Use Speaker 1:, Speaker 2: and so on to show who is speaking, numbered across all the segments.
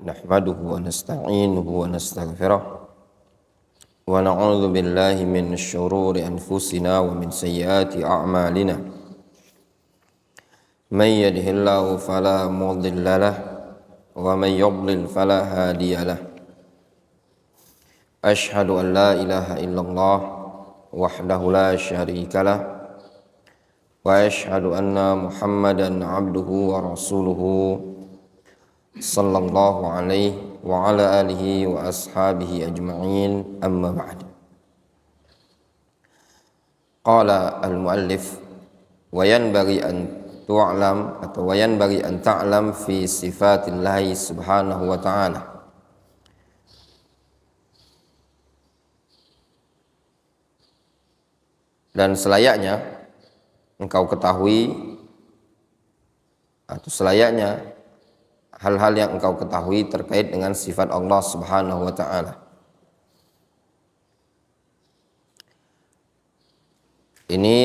Speaker 1: Nahmaduhu wa nasta'inuhu wa nastaghfiruh wa na'udzu billahi min syururi anfusina wa min sayyiati a'malina. May yahdihillahu fala mudilla lahu wa may yudlil fala hadiya lahu. Asyhadu an la ilaha illallah wahdahu la syarika lahu wa asyhadu anna Muhammadan abduhu wa rasuluhu sallallahu alaihi wa ala alihi wa ashabihi ajma'in, amma ba'd. Qala al-muallif wa yanbaghi an tu'lam atau wa yanbaghi an ta'lam fi sifatillahi subhanahu wa ta'ala. Dan selayaknya engkau ketahui atau selayaknya hal-hal yang engkau ketahui terkait dengan sifat Allah Subhanahu wa ta'ala. Ini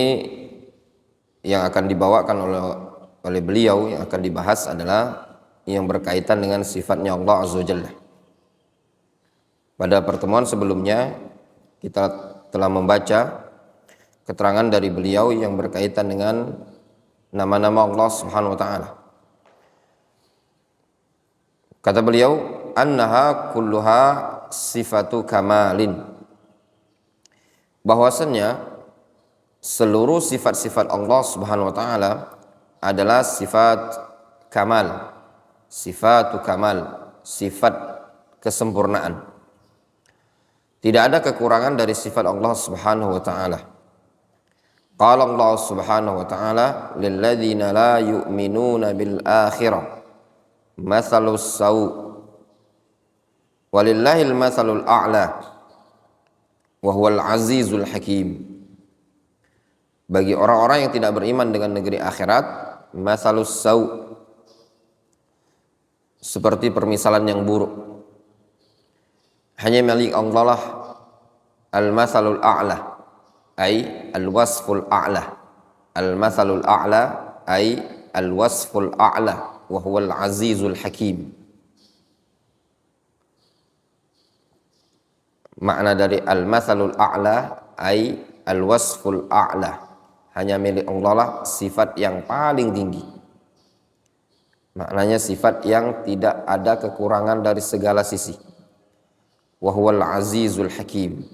Speaker 1: yang akan dibawakan oleh beliau, yang akan dibahas adalah yang berkaitan dengan sifatnya Allah Azza wa Jalla. Pada pertemuan sebelumnya kita telah membaca keterangan dari beliau yang berkaitan dengan nama-nama Allah Subhanahu wa ta'ala. Kata beliau, annaha kulluha sifatu kamalin. Bahwasannya seluruh sifat-sifat Allah Subhanahu wa taala adalah sifat kamal. Sifatu kamal, sifat kesempurnaan. Tidak ada kekurangan dari sifat Allah Subhanahu wa taala. Qala Allah Subhanahu wa taala lil ladzina la yu'minuna bil akhirah mathalus sawu walillahil mathalul a'la wa huwal azizul hakim. Bagi orang-orang yang tidak beriman dengan negeri akhirat, mathalus sawu, seperti permisalan yang buruk. Hanya milik Allah lah al-mathalul a'la, ay al-wasful a'la. Al-mathalul a'la ay al-wasful a'la wa huwal azizul hakim. Makna dari al-mathalul a'la ay al-wasful a'la, hanya milik Allah lah sifat yang paling tinggi. Maknanya sifat yang tidak ada kekurangan dari segala sisi. Wa huwal azizul hakim.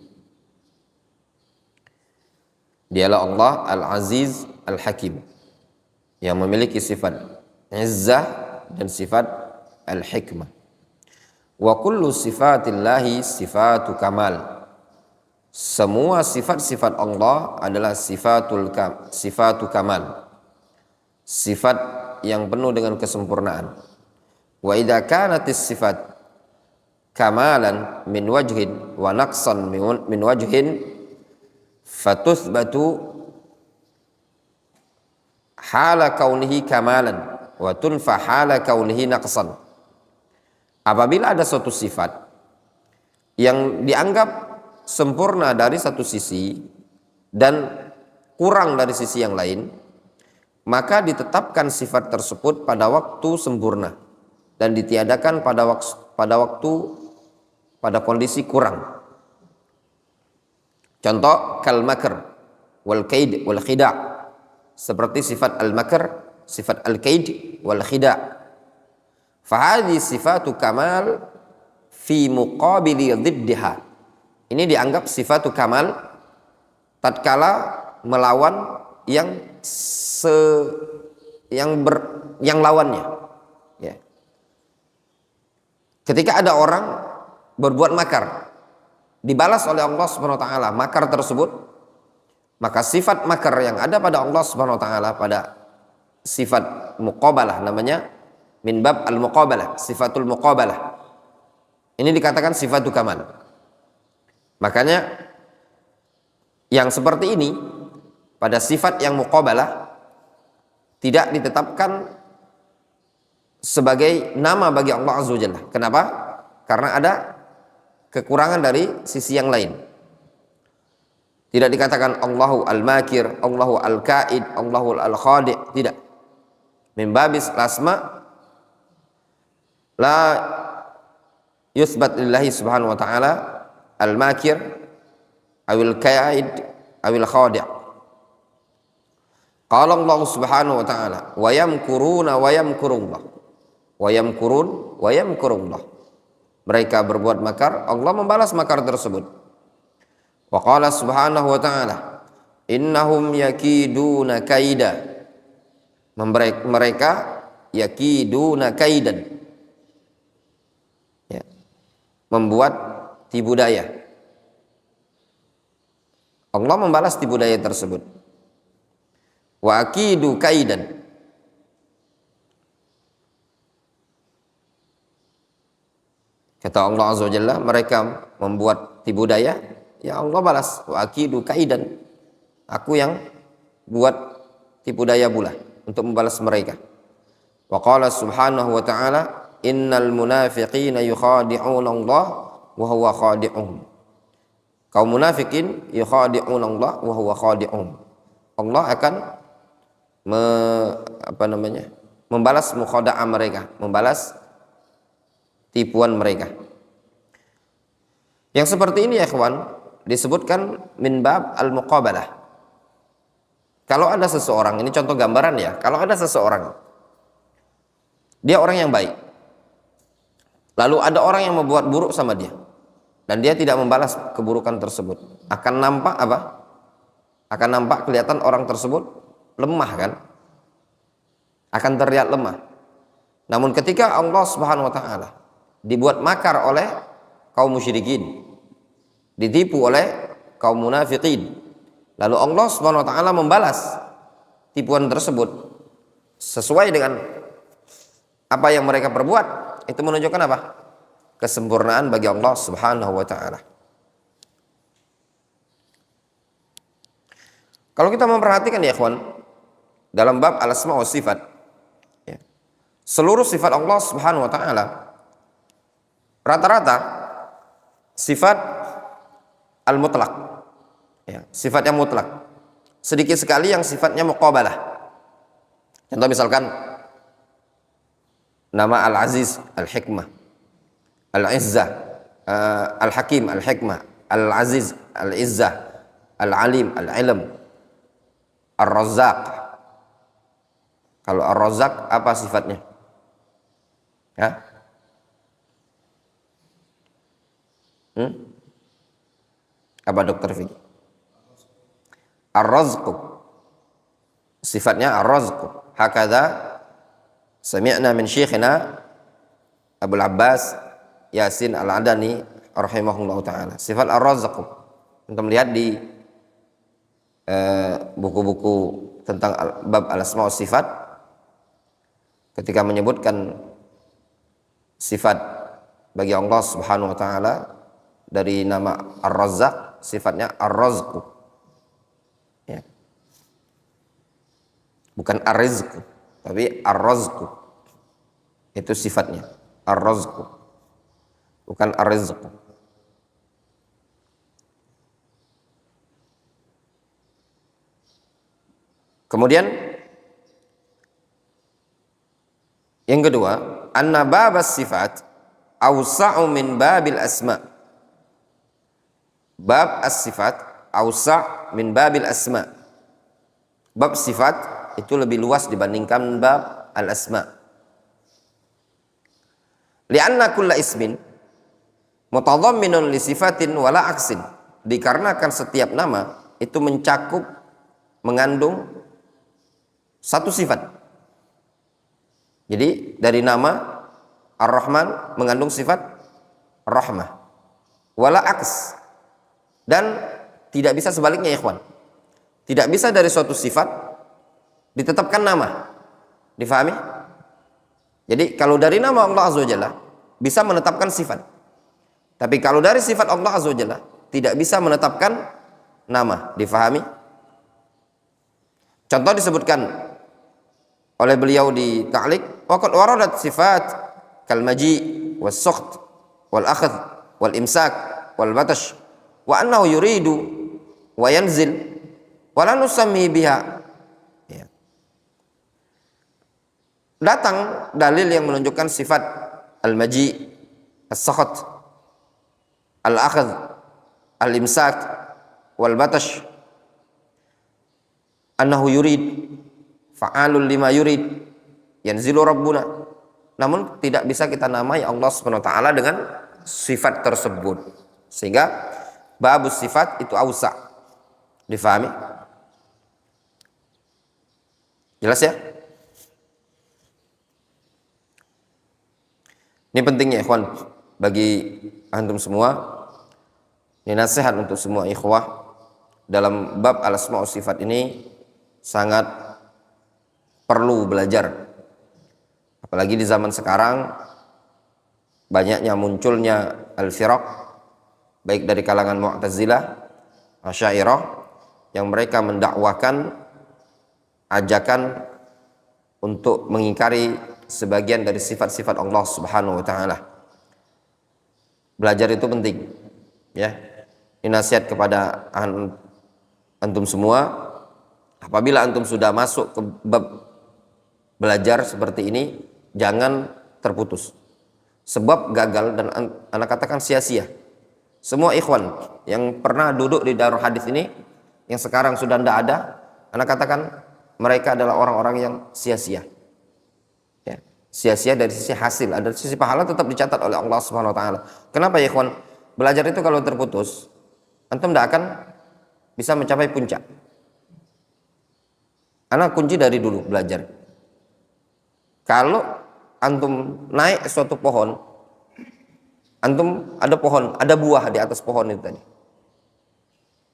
Speaker 1: Dialah Allah al-aziz al-hakim, yang memiliki sifat izzah dan sifat al-hikmah. Wa kullu sifatillahi sifatu kamal. Semua sifat-sifat Allah adalah sifatu kamal, sifat yang penuh dengan kesempurnaan. Wa idza kanatis sifat kamalan min wajhin wa naqsan min wajhin fatuthbatu hala kaunihi kamalan wa tunfa hala kaunihi naqsan. Apabila ada suatu sifat yang dianggap sempurna dari satu sisi dan kurang dari sisi yang lain, maka ditetapkan sifat tersebut pada waktu sempurna dan ditiadakan pada kondisi kurang. Contoh kal makr wal kaid wal khida', seperti sifat al-makr, sifat al-kaid wal khida'. Fahadhi sifatu kamal fi muqabili dhiddiha. Ini dianggap sifatu kamal tatkala melawan yang lawannya. Ya. Ketika ada orang berbuat makar, dibalas oleh Allah Subhanahu wa taala makar tersebut, maka sifat makar yang ada pada Allah Subhanahu wa taala pada sifat muqabalah, namanya min bab al-muqabalah, sifatul muqabalah. Ini dikatakan sifatu kamal. Makanya yang seperti ini pada sifat yang muqabalah tidak ditetapkan sebagai nama bagi Allah Azza wa Jalla. Kenapa? Karena ada kekurangan dari sisi yang lain. Tidak dikatakan Allahu al-makir, Allahu al-kaid, Allahu al-khadi', tidak. Min babis asma la yusbat lillahi subhanahu wa ta'ala al-makir awil kaid awil khadi'. Qala Allah subhanahu wa ta'ala wa yamkuruna wa yamkurullah wa yamkurun wa yamkurullah. Mereka berbuat makar, Allah membalas makar tersebut. Wa qala subhanahu wa ta'ala innahum yakiduna kaida. Mereka yakiduna kaidan, ya, membuat tipu daya. Allah membalas tipu daya tersebut. Wa akidu kaidan. Kata Allah Azza wa Jalla, mereka membuat tipu daya, ya Allah balas. Wa akidu kaidan. Aku yang buat tipu daya pula untuk membalas mereka. Wa qala subhanahu wa ta'ala innal munafiqina yukhadi'una Allah wa huwa khadi'uhum. Kaum munafikin yukhadi'una Allah wa huwa khadi'uhum. Allah akan membalas mukhada'ah mereka, membalas tipuan mereka. Yang seperti ini ya ikhwan disebutkan min bab al-muqabalah. Kalau ada seseorang, ini contoh gambaran ya, kalau ada seseorang dia orang yang baik, lalu ada orang yang membuat buruk sama dia dan dia tidak membalas keburukan tersebut, akan nampak apa? Akan nampak kelihatan orang tersebut lemah kan? Akan terlihat lemah. Namun ketika Allah Subhanahu wa ta'ala dibuat makar oleh kaum musyrikin, ditipu oleh kaum munafikin, lalu Allah Subhanahu wa ta'ala membalas tipuan tersebut sesuai dengan apa yang mereka perbuat, itu menunjukkan apa? Kesempurnaan bagi Allah Subhanahu wa ta'ala. Kalau kita memperhatikan ya ikhwan, dalam bab al-asma wa sifat, ya, seluruh sifat Allah Subhanahu wa ta'ala rata-rata sifat al-mutlaq, ya, sifat yang mutlak. Sedikit sekali yang sifatnya muqabalah. Contoh misalkan nama Al-Aziz, Al-Hikmah, Al-Izzah, Al-Hakim, Al-Hikmah, Al-Aziz, Al-Izzah, Al-Alim, Al-Ilm, Ar-Razzaq. Kalau Ar-Razzaq apa sifatnya? Ya? Apa Dokter Fikri? Ar-Razq. Sifatnya Ar-Razq. Hakadha sami'na min syekhina Abul Abbas Yasin Al-Adani rahimahullah ta'ala. Sifat Ar-Razq. Untuk melihat di buku-buku tentang bab al-asma wa sifat, ketika menyebutkan sifat bagi Allah Subhanahu wa ta'ala dari nama Ar-Razzaq, sifatnya Ar-Razq, ya. Bukan Ar-Rizq, tapi Ar-Razq. Itu sifatnya Ar-Razq, bukan Ar-Rizq. Kemudian yang kedua, anna babas sifat awsa'u min babil asma. Bab as-sifat awsa' min babil asma. Bab sifat itu lebih luas dibandingkan bab al-asma. Li'anna kulla ismin mutadhamminun li sifatin wala aksin. Dikarenakan setiap nama itu mencakup, mengandung satu sifat. Jadi dari nama Ar-Rahman mengandung sifat Rahmah, wala aks, dan tidak bisa sebaliknya ya ikhwan. Tidak bisa dari suatu sifat ditetapkan nama. Difahami? Jadi kalau dari nama Allah Azza wa Jalla bisa menetapkan sifat, tapi kalau dari sifat Allah Azza wa Jalla tidak bisa menetapkan nama. Difahami? Contoh disebutkan oleh beliau di ta'liq, waqad waradat sifat kal maji was sukht wal akhd wal imsak wal batash wa annahu yuridu wa yanzil wa la nusammi biha. Ya. Datang dalil yang menunjukkan sifat al maji, as-sakhat, al-akhadh, al-imsak, wal batash, annahu yurid, fa'alul lima yurid, yanzilu rabbuna. Namun tidak bisa kita namai Allah Subhanahu wa taala dengan sifat tersebut. Sehingga babus sifat itu ausa. Difahami? Jelas ya? Ini pentingnya ikhwan bagi antum semua. Ini nasihat untuk semua ikhwah dalam bab al-asma wa sifat ini sangat perlu belajar. Apalagi di zaman sekarang banyaknya munculnya al-firaq baik dari kalangan Mu'tazilah, Asy'ariyah yang mereka mendakwakan ajakan untuk mengingkari sebagian dari sifat-sifat Allah Subhanahu wa taala. Belajar itu penting, ya. Ini nasihat kepada antum semua. Apabila antum sudah masuk ke bab belajar seperti ini, jangan terputus. Sebab gagal dan anak katakan sia-sia. Semua ikhwan yang pernah duduk di Darul Hadis ini, yang sekarang sudah tidak ada, anak katakan mereka adalah orang-orang yang sia-sia. Ya, sia-sia dari sisi hasil, ada sisi pahala tetap dicatat oleh Allah Subhanahu wa taala. Kenapa ya ikhwan? Belajar itu kalau terputus, antum tidak akan bisa mencapai puncak. Anak kunci dari dulu belajar. Kalau antum naik suatu pohon, antum ada pohon, ada buah di atas pohon itu tadi.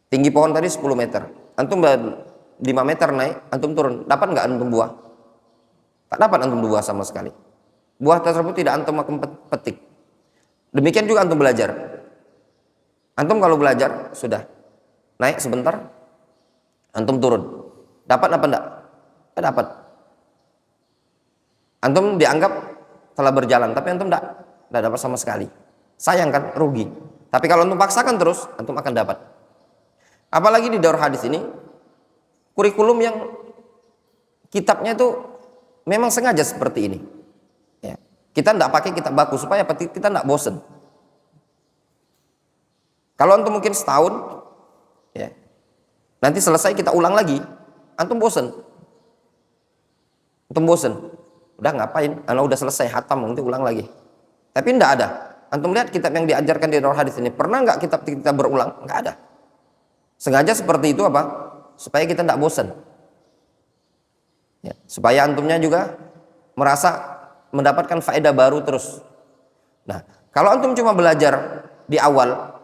Speaker 1: Tinggi pohon tadi 10 meter. Antum 5 meter naik, antum turun. Dapat nggak antum buah? Tak dapat antum buah sama sekali. Buah tersebut tidak antum akan petik. Demikian juga antum belajar. Antum kalau belajar sudah naik sebentar, antum turun. Dapat apa enggak? Tidak dapat. Antum dianggap telah berjalan, tapi antum tidak dapat sama sekali. Sayang kan, rugi. Tapi kalau antum paksakan terus, antum akan dapat. Apalagi di Darul Hadis ini, kurikulum yang kitabnya itu memang sengaja seperti ini. Ya. Kita tidak pakai kitab baku supaya kita tidak bosan. Kalau antum mungkin setahun, ya, nanti selesai kita ulang lagi, antum bosan. Antum bosan. Udah ngapain? Anak udah selesai hatam, nanti ulang lagi. Tapi tidak ada. Antum lihat kitab yang diajarkan di Darul Hadis ini, pernah nggak kitab kita berulang? Nggak ada. Sengaja seperti itu apa? Supaya kita tidak bosan. Ya, supaya antumnya juga merasa mendapatkan faedah baru terus. Nah, kalau antum cuma belajar di awal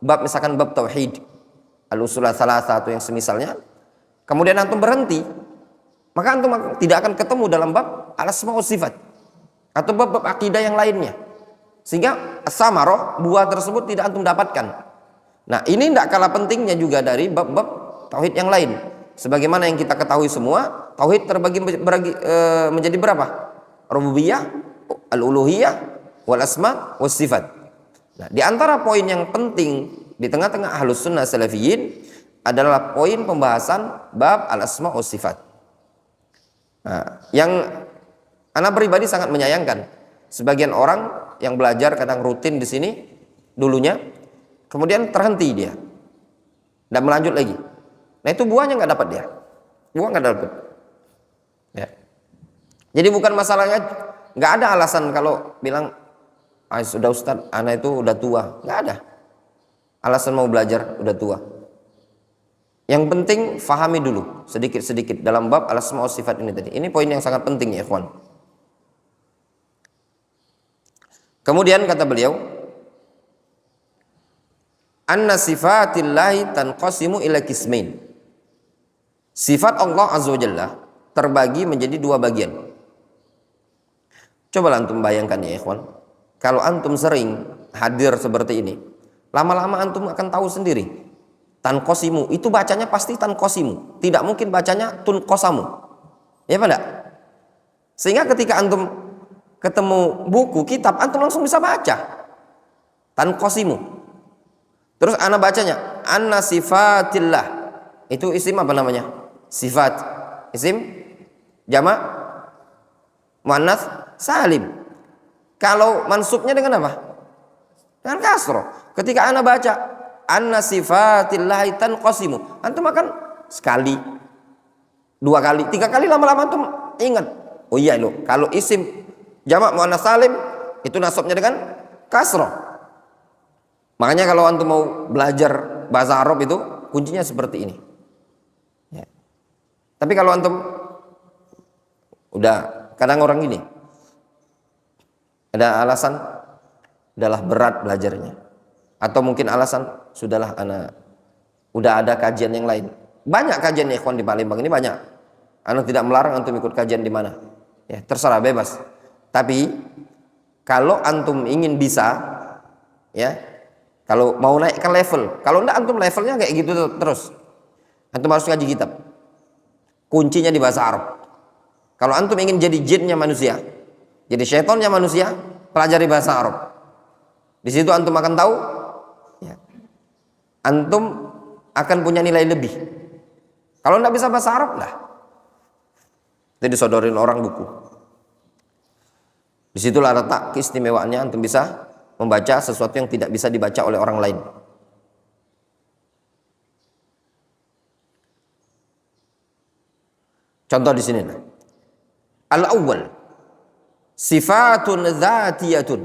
Speaker 1: bab, misalkan bab tauhid, al-usul salasah atau yang semisalnya, kemudian antum berhenti, maka antum tidak akan ketemu dalam bab al-asma wa sifat atau bab akidah yang lainnya, sehingga as-samarah, buah tersebut tidak antum dapatkan. Nah, ini tidak kalah pentingnya juga dari bab-bab tauhid yang lain. Sebagaimana yang kita ketahui semua, tauhid terbagi menjadi berapa? Rububiyah, al-uluhiyah, wal asma was sifat. Nah, di antara poin yang penting di tengah-tengah ahlus sunnah salafiyin adalah poin pembahasan bab al-asma was sifat. Nah, yang anak pribadi sangat menyayangkan sebagian orang yang belajar kadang rutin di sini dulunya, kemudian terhenti dia dan melanjut lagi. Nah, itu buahnya nggak dapat dia, buah nggak dapat. Ya. Jadi bukan masalahnya, nggak ada alasan kalau bilang sudah Ustaz, anak itu udah tua, nggak ada alasan mau belajar udah tua. Yang penting fahami dulu sedikit-sedikit dalam bab al-asma wa sifat ini tadi. Ini poin yang sangat penting ya ikhwan. Kemudian kata beliau, anna sifatillahi tanqasimu ila qismain. Sifat Allah Azza wa Jalla terbagi menjadi dua bagian. Coba antum bayangkan ya ikhwan, kalau antum sering hadir seperti ini, lama-lama antum akan tahu sendiri. Tanqasimu itu bacanya pasti tanqasimu, tidak mungkin bacanya tunqasamu. Ya apa enggak? Sehingga ketika antum ketemu buku kitab, antum langsung bisa baca tanqasimu. Terus ana bacanya anna sifatillah, itu isim apa namanya? Sifat. Isim jamak muannats salim. Kalau mansubnya dengan apa? dengan kasroh. Ketika ana baca anna sifatillahi tanqasimu, antum akan sekali, 2 kali, 3 kali, lama-lama antum ingat. Oh iya loh, kalau isim jamak muannats salim itu nasabnya dengan kasroh. Makanya kalau antum mau belajar bahasa Arab itu kuncinya seperti ini. Ya. Tapi kalau antum udah, kadang orang gini, ada alasan adalah berat belajarnya, atau mungkin alasan sudahlah anak udah ada kajian yang lain. Banyak kajian ikhwan di Palembang ini banyak. Anak tidak melarang antum ikut kajian di mana. Ya, terserah, bebas. Tapi kalau antum ingin bisa, ya, kalau mau naikkan level, kalau enggak antum levelnya kayak gitu terus, antum harus ngaji kitab. Kuncinya di bahasa Arab. Kalau antum ingin jadi jinnya manusia, jadi syaitonnya manusia, pelajari bahasa Arab. Di situ antum akan tahu, ya, antum akan punya nilai lebih. Kalau enggak bisa bahasa Arab lah, itu disodorin orang buku. Disitulah letak keistimewaannya, antum bisa membaca sesuatu yang tidak bisa dibaca oleh orang lain. Contoh di sini, al-awwal sifatun dzatiyatun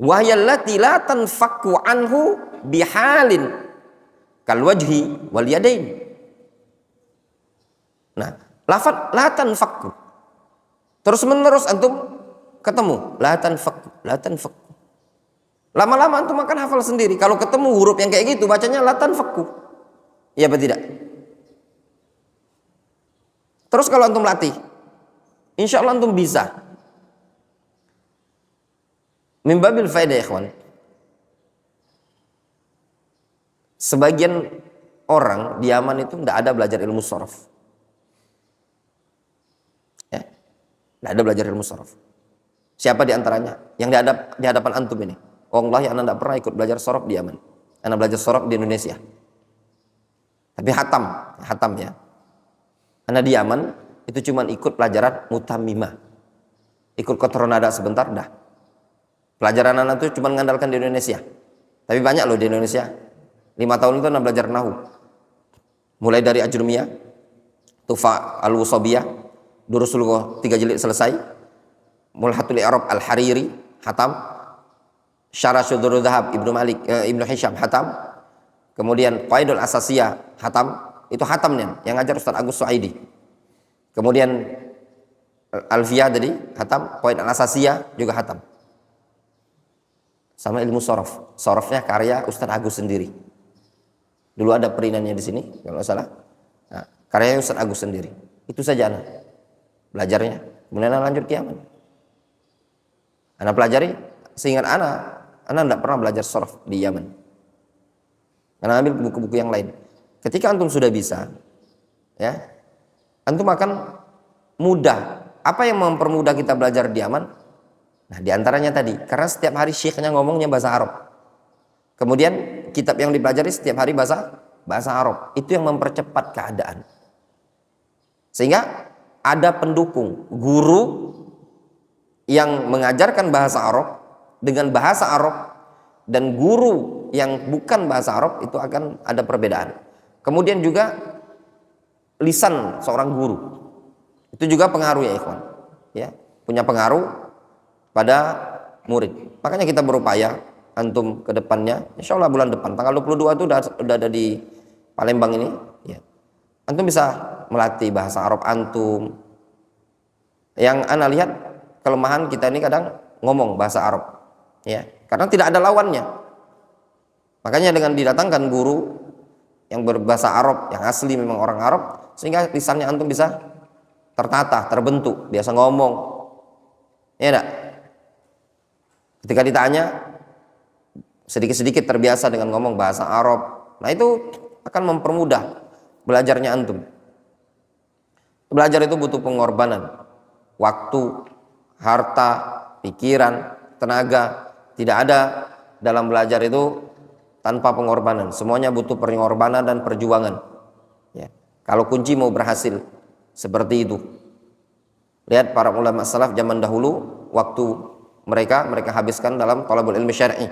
Speaker 1: wa hiya allati la tanfakku anhu bihalin kal wajhi wal yadain. Nah, lafaz la tanfakku terus menerus antum ketemu la tanfakku. Lama-lama antum akan hafal sendiri. Kalau ketemu huruf yang kayak gitu bacanya la tanfakku. Iya apa tidak? Terus kalau antum latih, insya Allah antum bisa. Min babil faedah ikhwan, sebagian orang di Yaman itu tidak ada belajar ilmu sorof, ya, tidak ada belajar ilmu sorof. Siapa di antaranya yang di hadapan antum ini? Wallahi anak tidak pernah ikut belajar sorof di Yaman. Anak belajar sorof di Indonesia, tapi hatam ya. Anak di Yaman itu cuma ikut pelajaran mutammimah, ikut kotoronada sebentar dah. Pelajaran anak itu cuma mengandalkan di Indonesia. Tapi banyak loh di Indonesia. 5 tahun itu anak belajar nahu. Mulai dari Ajrumiyah, Tufa al-Wusabiyah, Durusul 3 jilid selesai. Mulhatul I'rab al-Hariri, hatam. Syarah Syudurul Dhahab Ibnu Hisham, hatam. Kemudian Qaidul Asasiyah, hatam. Itu hatamnya yang ngajar Ustaz Agus Suaidi. Kemudian Alfiyah tadi hatam, Qaid al-Asasiyah juga hatam. Sama ilmu sorof, sorofnya karya Ustaz Agus sendiri. Dulu ada perinannya di sini kalau nggak salah. Nah, karyanya Ustaz Agus sendiri. Itu saja anak belajarnya. Kemudian anak lanjut ke Yaman. Anak pelajari, seingat anak tidak pernah belajar sorof di Yaman. Anak ambil buku-buku yang lain. Ketika antum sudah bisa, ya, antum akan mudah. Apa yang mempermudah kita belajar di Yaman? Nah, diantaranya tadi, karena setiap hari syekhnya ngomongnya bahasa Arab. Kemudian kitab yang dipelajari setiap hari bahasa Arab. Itu yang mempercepat keadaan. Sehingga ada pendukung, guru yang mengajarkan bahasa Arab dengan bahasa Arab dan guru yang bukan bahasa Arab itu akan ada perbedaan. Kemudian juga lisan seorang guru itu juga pengaruh ya ikhwan, ya, punya pengaruh pada murid. Makanya kita berupaya antum ke depannya, insya Allah bulan depan tanggal 22 itu udah ada di Palembang ini, ya. Antum bisa melatih bahasa Arab antum. Yang ana lihat kelemahan kita ini kadang ngomong bahasa Arab, ya, karena tidak ada lawannya. Makanya dengan didatangkan guru yang berbahasa Arab, yang asli memang orang Arab, sehingga lisannya antum bisa tertata, terbentuk, biasa ngomong, ya enggak? Ketika ditanya, sedikit-sedikit terbiasa dengan ngomong bahasa Arab. Nah itu akan mempermudah belajarnya antum. Belajar itu butuh pengorbanan, waktu, harta, pikiran, tenaga. Tidak ada dalam belajar itu tanpa pengorbanan. Semuanya butuh pengorbanan dan perjuangan, ya. Kalau kunci mau berhasil seperti itu. Lihat para ulama salaf zaman dahulu, waktu mereka habiskan dalam thalabul ilmi syar'i.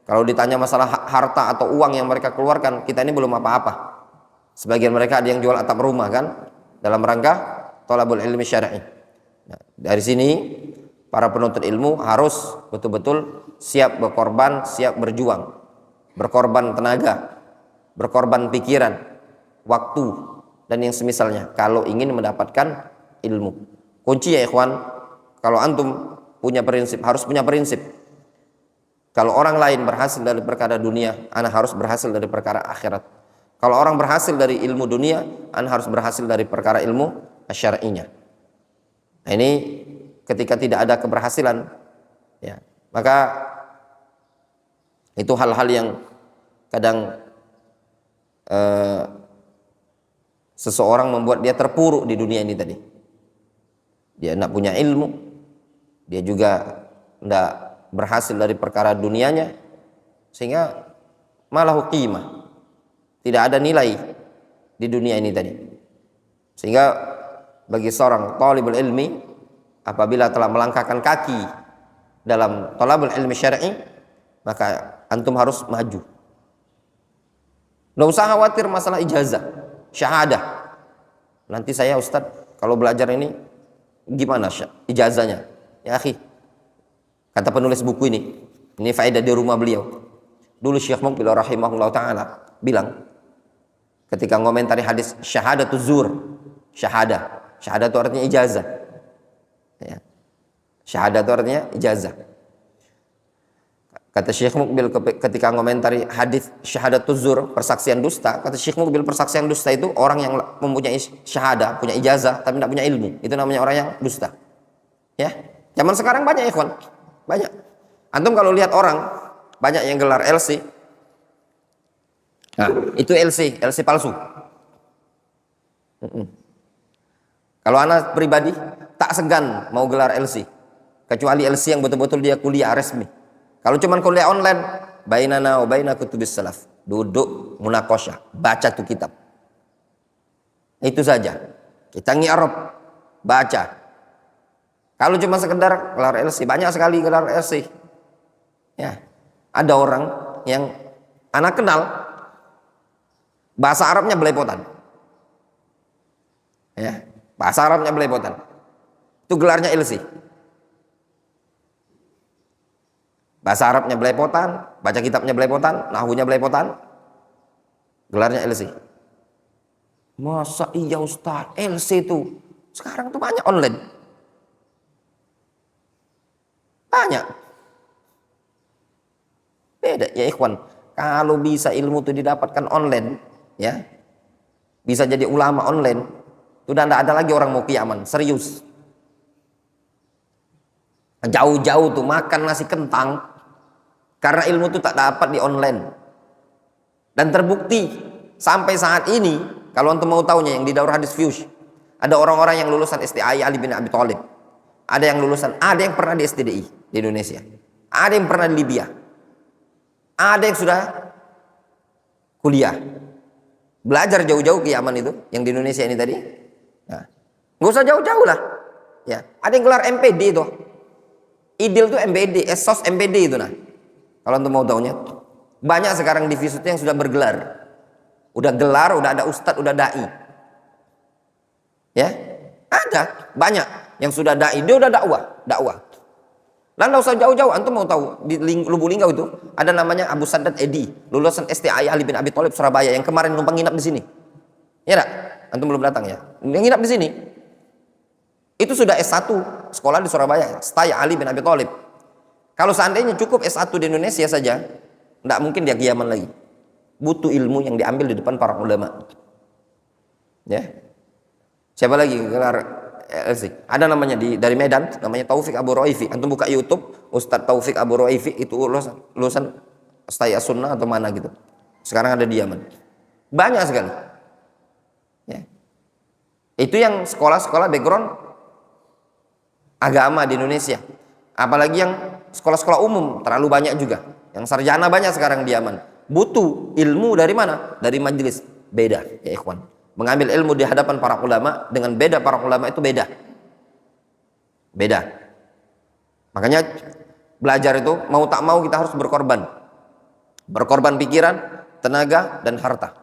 Speaker 1: Kalau ditanya masalah harta atau uang yang mereka keluarkan, kita ini belum apa-apa. Sebagian mereka ada yang jual atap rumah kan, dalam rangka thalabul ilmi syar'i. Nah, dari sini para penuntut ilmu harus betul-betul siap berkorban, siap berjuang, berkorban tenaga, berkorban pikiran, waktu, dan yang semisalnya kalau ingin mendapatkan ilmu. Kunci ya ikhwan, kalau antum punya prinsip, harus punya prinsip. Kalau orang lain berhasil dari perkara dunia, ana harus berhasil dari perkara akhirat. Kalau orang berhasil dari ilmu dunia, ana harus berhasil dari perkara ilmu syar'inya. Nah, ini ketika tidak ada keberhasilan, ya, maka itu hal-hal yang kadang seseorang membuat dia terpuruk di dunia ini tadi. Dia tidak punya ilmu, dia juga tidak berhasil dari perkara dunianya, sehingga malah qimah, tidak ada nilai di dunia ini tadi. Sehingga bagi seorang talibul ilmi, apabila telah melangkahkan kaki dalam talabul ilmi syar'i, maka antum harus maju. Nggak usah khawatir masalah ijazah, syahadah. Nanti saya Ustadz kalau belajar ini gimana ijazahnya? Ya akhi, kata penulis buku ini faedah di rumah beliau. Dulu Syekh Muqbil rahimahullah ta'ala bilang, ketika ngomentari hadis syahadatuz zur, syahadah itu artinya ijazah, ya. Syahadah itu artinya ijazah. Kata Syekh Muqbil ketika ngomentari hadis syahadatuz zur, persaksian dusta, kata Syekh Muqbil persaksian dusta itu orang yang mempunyai syahadah, punya ijazah tapi tidak punya ilmu, itu namanya orang yang dusta. Ya, zaman sekarang banyak ikhwan, banyak. Antum kalau lihat orang banyak yang gelar LC, nah itu LC palsu. Kalau anak pribadi tak segan mau gelar LC, kecuali LC yang betul-betul dia kuliah resmi. Kalau cuman kuliah online, bainana wa baina kutubis salaf, duduk munakosha, baca tuh kitab. Itu saja. Kita ngi'rab, baca. Kalau cuma sekedar gelar LC, banyak sekali gelar LC. Ya, ada orang yang anak kenal bahasa Arabnya belepotan. Ya, bahasa Arabnya belepotan. Itu gelarnya LC. Bahasa Arabnya belepotan, baca kitabnya belepotan, nahwunya belepotan, gelarnya LC. Masa iya Ustaz, LC itu sekarang tuh banyak online. Banyak. Beda ya ikhwan. Kalau bisa ilmu itu didapatkan online, ya, bisa jadi ulama online, sudah tidak ada lagi orang mau kiaman, serius. Jauh-jauh tuh makan nasi kentang karena ilmu itu tak dapat di online. Dan terbukti sampai saat ini, kalau antum mau tahunya, yang di Daurah Hadis Fusion, ada orang-orang yang lulusan STI Ali bin Abi Thalib, ada yang pernah di STDI di Indonesia, ada yang pernah di Libya, ada yang sudah kuliah, belajar jauh-jauh ke Yaman itu, yang di Indonesia ini tadi. Nah, nggak usah jauh-jauh lah, ya. Ada yang gelar MPD itu, Idil tuh MPD, Esos MPD itu nah. Kalau antum mau tahunya, banyak sekarang di FISUT yang sudah bergelar, udah gelar, udah ada ustadz, udah dai, ya, ada banyak yang sudah dai, dia udah dakwah. Lalu nggak usah jauh-jauh, antum mau tahu di Lubuk Linggau itu ada namanya Abu Sadat Edi, lulusan STI Ali bin Abi Thalib Surabaya, yang kemarin numpang nginap di sini, ya tak? Antum belum datang ya? Yang nginap di sini, itu sudah S1 sekolah di Surabaya, STI Ali bin Abi Thalib. Kalau seandainya cukup S1 di Indonesia saja, tidak mungkin dia kiaman lagi. Butuh ilmu yang diambil di depan para ulama. Ya. Siapa lagi gelar LC? Ada namanya dari Medan, namanya Taufik Abu Roifi. Antum buka YouTube, Ustadz Taufik Abu Roifi itu lulusan Staya Sunnah atau mana gitu. Sekarang ada di Yaman. Banyak sekali. Ya. Itu yang sekolah-sekolah background agama di Indonesia. Apalagi yang sekolah-sekolah umum terlalu banyak juga. Yang sarjana banyak sekarang di Yaman. Butuh ilmu dari mana? Dari majelis. Beda ya ikhwan. Mengambil ilmu di hadapan para ulama dengan beda para ulama itu beda. Beda. Makanya belajar itu mau tak mau kita harus berkorban. Berkorban pikiran, tenaga, dan harta.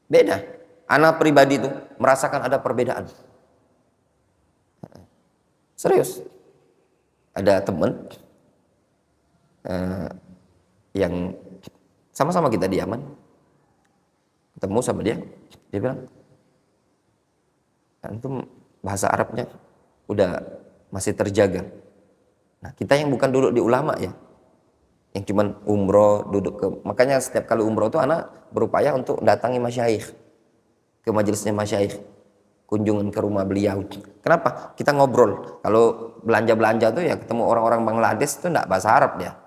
Speaker 1: Beda. Anak pribadi itu merasakan ada perbedaan. Serius. Ada teman yang sama-sama kita di Yaman, ketemu sama dia bilang, antum bahasa Arabnya udah masih terjaga. Nah, kita yang bukan duduk di ulama ya, yang cuman umroh duduk ke, makanya setiap kali umroh itu anak berupaya untuk datangi masyayikh, ke majelisnya masyayikh, kunjungan ke rumah beliau. Kenapa? Kita ngobrol. Kalau belanja tuh ya ketemu orang-orang Bangladesh itu enggak bahasa Arab dia.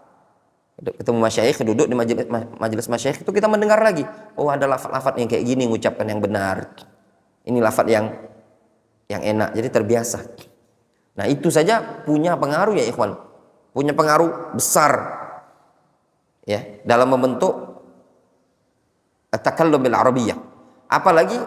Speaker 1: Ketemu masyayikh, duduk di majelis masyayikh itu kita mendengar lagi. Oh, ada lafaz-lafaz yang kayak gini, mengucapkan yang benar. Ini lafaz yang enak, jadi terbiasa. Nah, itu saja punya pengaruh ya ikhwan. Punya pengaruh besar ya dalam membentuk at-takallum bil arabiyyah. Apalagi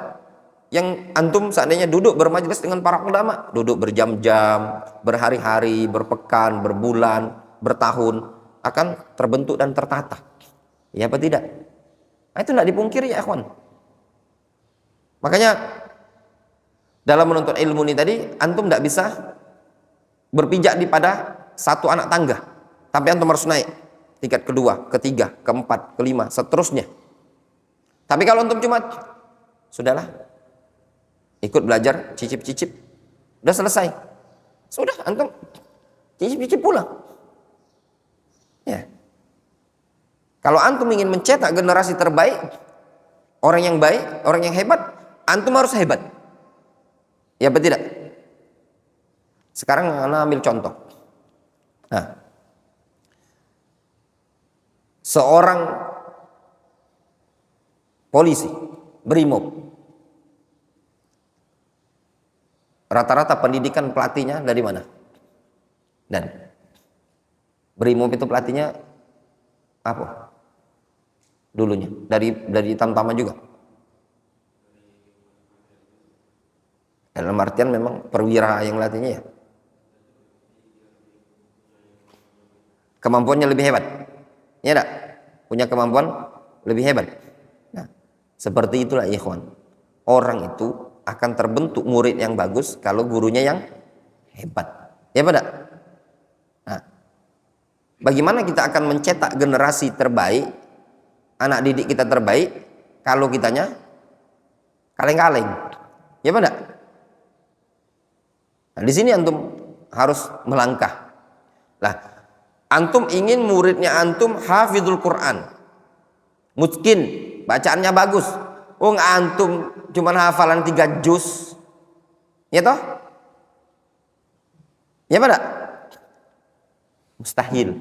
Speaker 1: yang antum seandainya duduk bermajelis dengan para ulama, duduk berjam-jam, berhari-hari, berpekan, berbulan, bertahun, akan terbentuk dan tertata. Ya apa tidak? Nah, itu tidak dipungkiri ya ikhwan. Makanya dalam menuntut ilmu ini tadi, antum tidak bisa berpijak di pada satu anak tangga, tapi antum harus naik tingkat kedua, ketiga, keempat, kelima, seterusnya. Tapi kalau antum cuma sudahlah ikut belajar, cicip-cicip, udah selesai, sudah antum cicip-cicip pulang. Ya. Kalau antum ingin mencetak generasi terbaik, orang yang baik, orang yang hebat, antum harus hebat. Ya apa tidak? Sekarang ana ambil contoh. Nah, seorang polisi, brimob, rata-rata pendidikan pelatihnya dari mana? Dan brimob itu pelatihnya apa? Dulunya dari Tamtama juga. Dalam artian memang perwira yang latihnya ya. Kemampuannya lebih hebat. Ya enggak? Punya kemampuan lebih hebat. Nah, seperti itulah ikhwan. Orang itu akan terbentuk murid yang bagus kalau gurunya yang hebat. Ya pada? Nah, bagaimana kita akan mencetak generasi terbaik, anak didik kita terbaik, kalau kitanya kaleng-kaleng? Ya pada? Nah, di sini antum harus melangkah. Lah, antum ingin muridnya antum hafizul Quran, mungkin bacaannya bagus. Oh, antum cuma hafalan 3 juz, ya toh? Ya pada? Mustahil.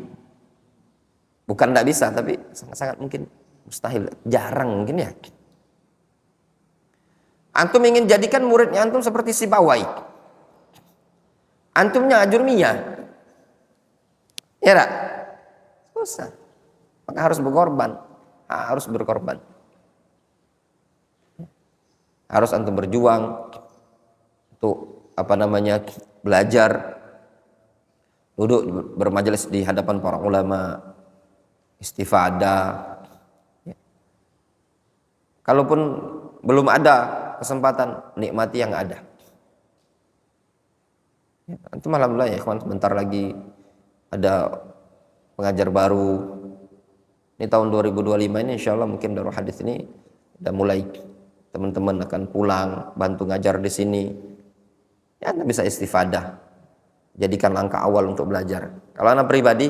Speaker 1: Bukan tidak bisa, tapi sangat-sangat mungkin mustahil, jarang mungkin ya. Antum ingin jadikan muridnya antum seperti si Bawai. Antumnya ajurmiyah, ya tak? Susah. Maka harus berkorban. Harus antum berjuang untuk belajar, duduk bermajelis di hadapan para ulama, istifadah. Ya. Kalaupun belum ada kesempatan, nikmati yang ada. Ya, antum alhamdulillah ya ikhwan, sebentar lagi ada pengajar baru. Ini tahun 2025 ini insya Allah mungkin Darul Hadis ini udah mulai teman-teman akan pulang bantu ngajar di sini. Ya, anda bisa istifadah, jadikan langkah awal untuk belajar. Kalau anak pribadi,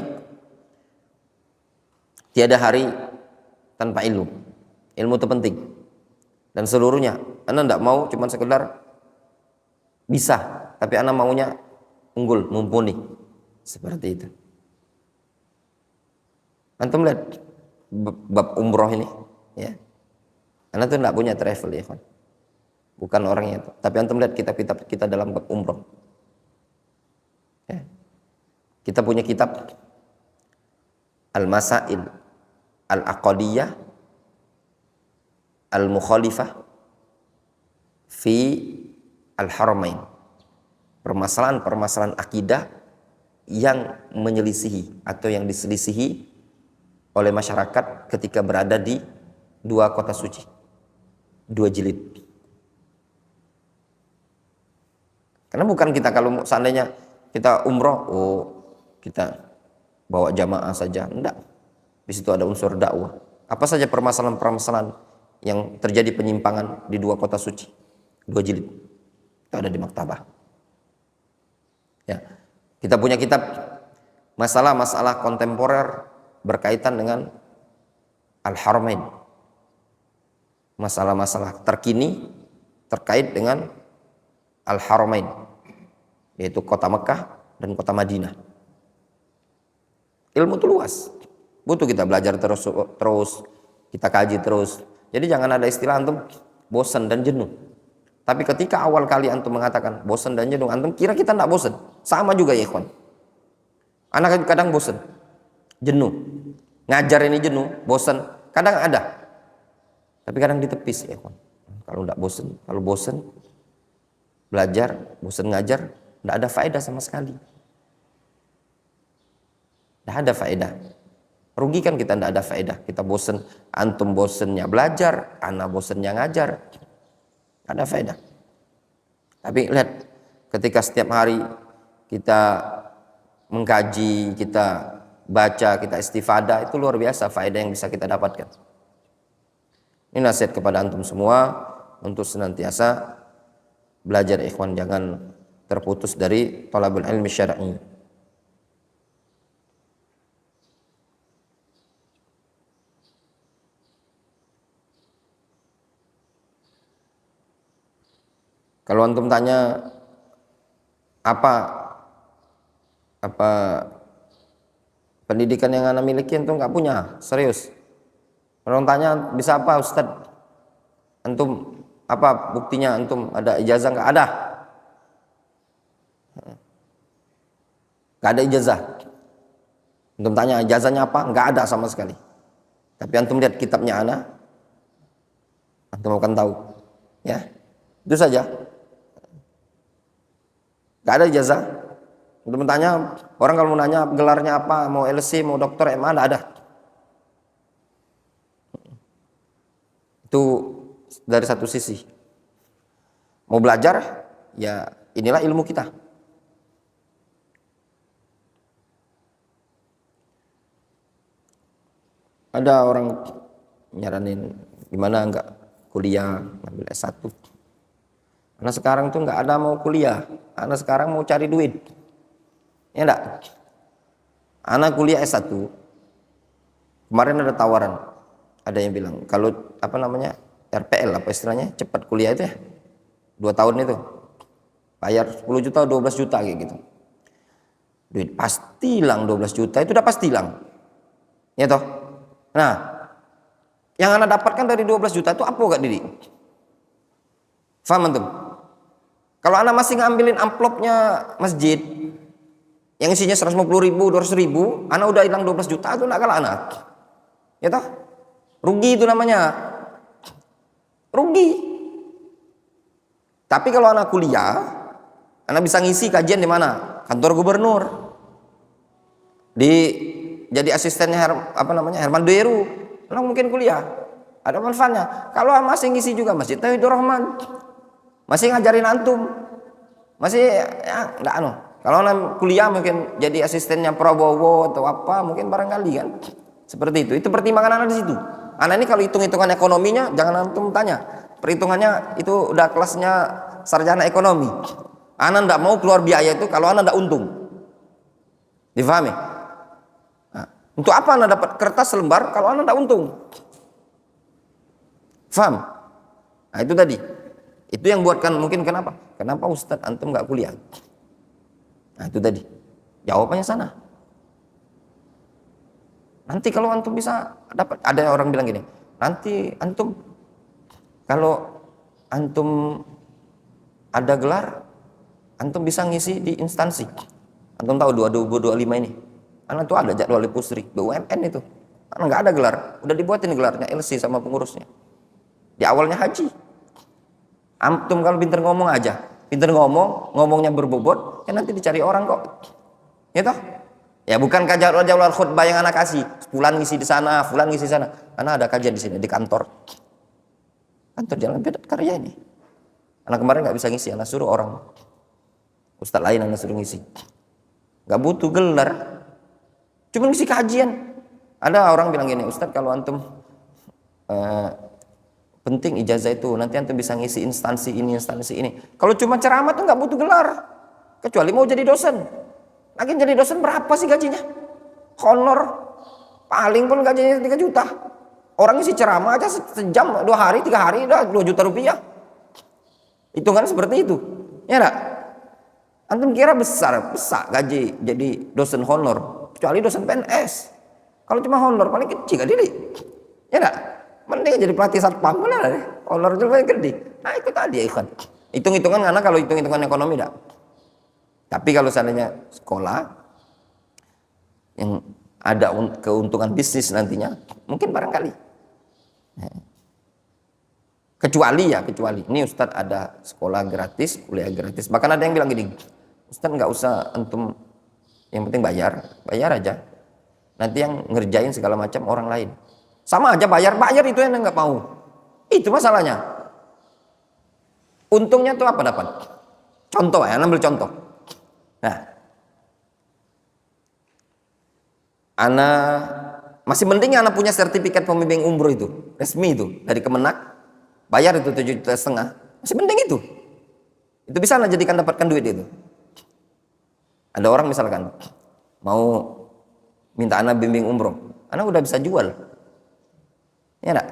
Speaker 1: tiada hari tanpa ilmu. Ilmu itu penting dan seluruhnya. Anda tidak mau cuma sekedar bisa, tapi anak maunya unggul, mumpuni, seperti itu. Antum lihat bab umroh ini, ya. Anak tuh tidak punya travel ya, kan? Bukan orangnya itu. Tapi antum lihat kitab-kitab kita dalam bab umroh. Ya. Kita punya kitab Al-Masail Al-Aqadiyah Al-Mukhalifah fi Al-Haramain. Permasalahan-permasalahan akidah yang menyelisihi atau yang diselisihi oleh masyarakat ketika berada di dua kota suci, dua jilid. Karena bukan kita kalau seandainya kita umroh, oh kita bawa jamaah saja, enggak. Di situ ada unsur dakwah. Apa saja permasalahan-permasalahan yang terjadi penyimpangan di dua kota suci, dua jilid, itu ada di maktabah. Ya, kita punya kitab masalah-masalah kontemporer berkaitan dengan Al-Haramain, masalah-masalah terkini terkait dengan Al-Haramain, yaitu kota Mekah dan kota Madinah. Ilmu itu luas, butuh kita belajar terus, kita kaji terus. Jadi jangan ada istilah antum bosan dan jenuh. Tapi ketika awal kali antum mengatakan bosan dan jenuh, antum kira kita tidak bosan. Sama juga ya ikhwan. Anak kadang bosan, jenuh. Ngajar ini jenuh, bosan. Kadang ada. Tapi kadang ditepis ya ikhwan. Kalau tidak bosan, kalau bosan belajar, bosan ngajar, tidak ada faedah sama sekali. Tidak ada faedah. Rugikan kita, tidak ada faedah. Kita bosan, antum bosannya belajar, anak bosannya ngajar. Ada faedah. Tapi lihat, ketika setiap hari kita mengkaji, kita baca, kita istifadah, itu luar biasa faedah yang bisa kita dapatkan. Ini nasihat kepada antum semua untuk senantiasa belajar ikhwan, jangan terputus dari thalabul ilmi syar'i. Kalau antum tanya apa pendidikan yang anda miliki, antum nggak punya, serius. Kalau tanya bisa apa Ustadz, antum apa buktinya, antum ada ijazah? Nggak ada, nggak ada ijazah. Antum tanya ijazahnya apa? Nggak ada sama sekali. Tapi antum lihat kitabnya ana, antum akan tahu. Ya, itu saja. Gak ada ijazah. Untuk bertanya, orang kalau mau nanya gelarnya apa, mau LC, mau dokter, MA, gak ada. Itu dari satu sisi. Mau belajar, ya inilah ilmu kita. Ada orang nyaranin, gimana enggak kuliah, ngambil S1. Karena sekarang tuh nggak ada mau kuliah, anak sekarang mau cari duit, ya enggak? Anak kuliah S1, kemarin ada tawaran, ada yang bilang kalau apa namanya RPL apa istilahnya, cepat kuliah itu ya, 2 tahun itu, bayar 10 juta, 12 juta kayak gitu, duit pasti hilang, 12 juta itu udah pasti hilang, ya toh. Nah, yang anak dapatkan dari 12 juta itu apa gak Didi? Faham antum? Kalau anak masih ngambilin amplopnya masjid yang isinya 150 ribu, 200 ribu, anak udah hilang 12 juta, itu enggak kalah anak. Ya toh? Rugi itu namanya. Rugi. Tapi kalau anak kuliah, anak bisa ngisi kajian di mana? Kantor gubernur. Jadi asistennya Herman Deru. Anak mungkin kuliah. Ada manfaatnya. Kalau masih ngisi juga Masjid Tauhidur Rahman, masih ngajarin antum, masih ya enggak anu. Kalau anak kuliah mungkin jadi asistennya Prabowo atau apa, mungkin barangkali kan. Seperti itu. Itu pertimbangan anak di situ. Anak ini kalau hitung-hitungan ekonominya jangan antum tanya. Perhitungannya itu udah kelasnya sarjana ekonomi. Anak enggak mau keluar biaya itu kalau anak enggak untung. Difahami? Nah, untuk apa anak dapat kertas selembar kalau anak enggak untung? Faham? Nah, itu tadi. Itu yang buatkan mungkin kenapa Ustadz antum nggak kuliah? Nah itu tadi jawabannya sana. Nanti kalau antum bisa dapat, ada orang bilang gini, nanti antum kalau antum ada gelar, antum bisa ngisi di instansi. Antum tahu 2025 ini, anak tuh ada jadwal pusri BUMN itu, anak nggak ada gelar, udah dibuatin gelarnya LC sama pengurusnya. Di awalnya haji. Antum kalau pinter ngomong aja, pinter ngomongnya berbobot, ya nanti dicari orang kok. Ya toh? Ya bukan jadwal khutbah yang anak kasih. Fulan ngisi di sana, fulan ngisi di sana. Karena ada kajian di sini di kantor. Kantor Jalan Vedat Karya ini. Anak kemarin nggak bisa ngisi, anak suruh orang ustadz lain anak suruh ngisi. Nggak butuh gelar, cuma ngisi kajian. Ada orang bilang gini, Ustadz kalau antum penting ijazah itu, nanti antum bisa ngisi instansi ini. Kalau cuma ceramah tuh nggak butuh gelar, kecuali mau jadi dosen. Lagi jadi dosen berapa sih gajinya? Honor paling pun gajinya 3 juta. Orang ngisi ceramah aja sejam, 2 hari, 3 hari udah 2 juta rupiah. Hitungan seperti itu, ya enggak? Antum kira besar gaji jadi dosen honor, kecuali dosen PNS. Kalau cuma honor paling kecil gak dili, ya enggak? Mending jadi pelatih satpam mana deh, honor itu paling gede. Nah itu tadi ya ikhwan. Hitung-hitungan karena kalau hitung-hitungan ekonomi enggak. Tapi kalau seandainya sekolah yang ada keuntungan bisnis nantinya, mungkin barangkali. Kecuali ini Ustadz ada sekolah gratis, kuliah gratis. Bahkan ada yang bilang gini, Ustadz nggak usah antum, yang penting bayar aja. Nanti yang ngerjain segala macam orang lain. Sama aja bayar itu yang nggak mau. Itu masalahnya. Untungnya tuh apa dapat? Contoh ya, ambil contoh. Nah, ana masih mending anak punya sertifikat pembimbing umroh itu, resmi itu dari Kemenak. Bayar itu 7,5 juta, masih penting itu bisa lah jadikan dapatkan duit itu. Ada orang misalkan mau minta anak bimbing umroh, anak udah bisa jual, ya enggak?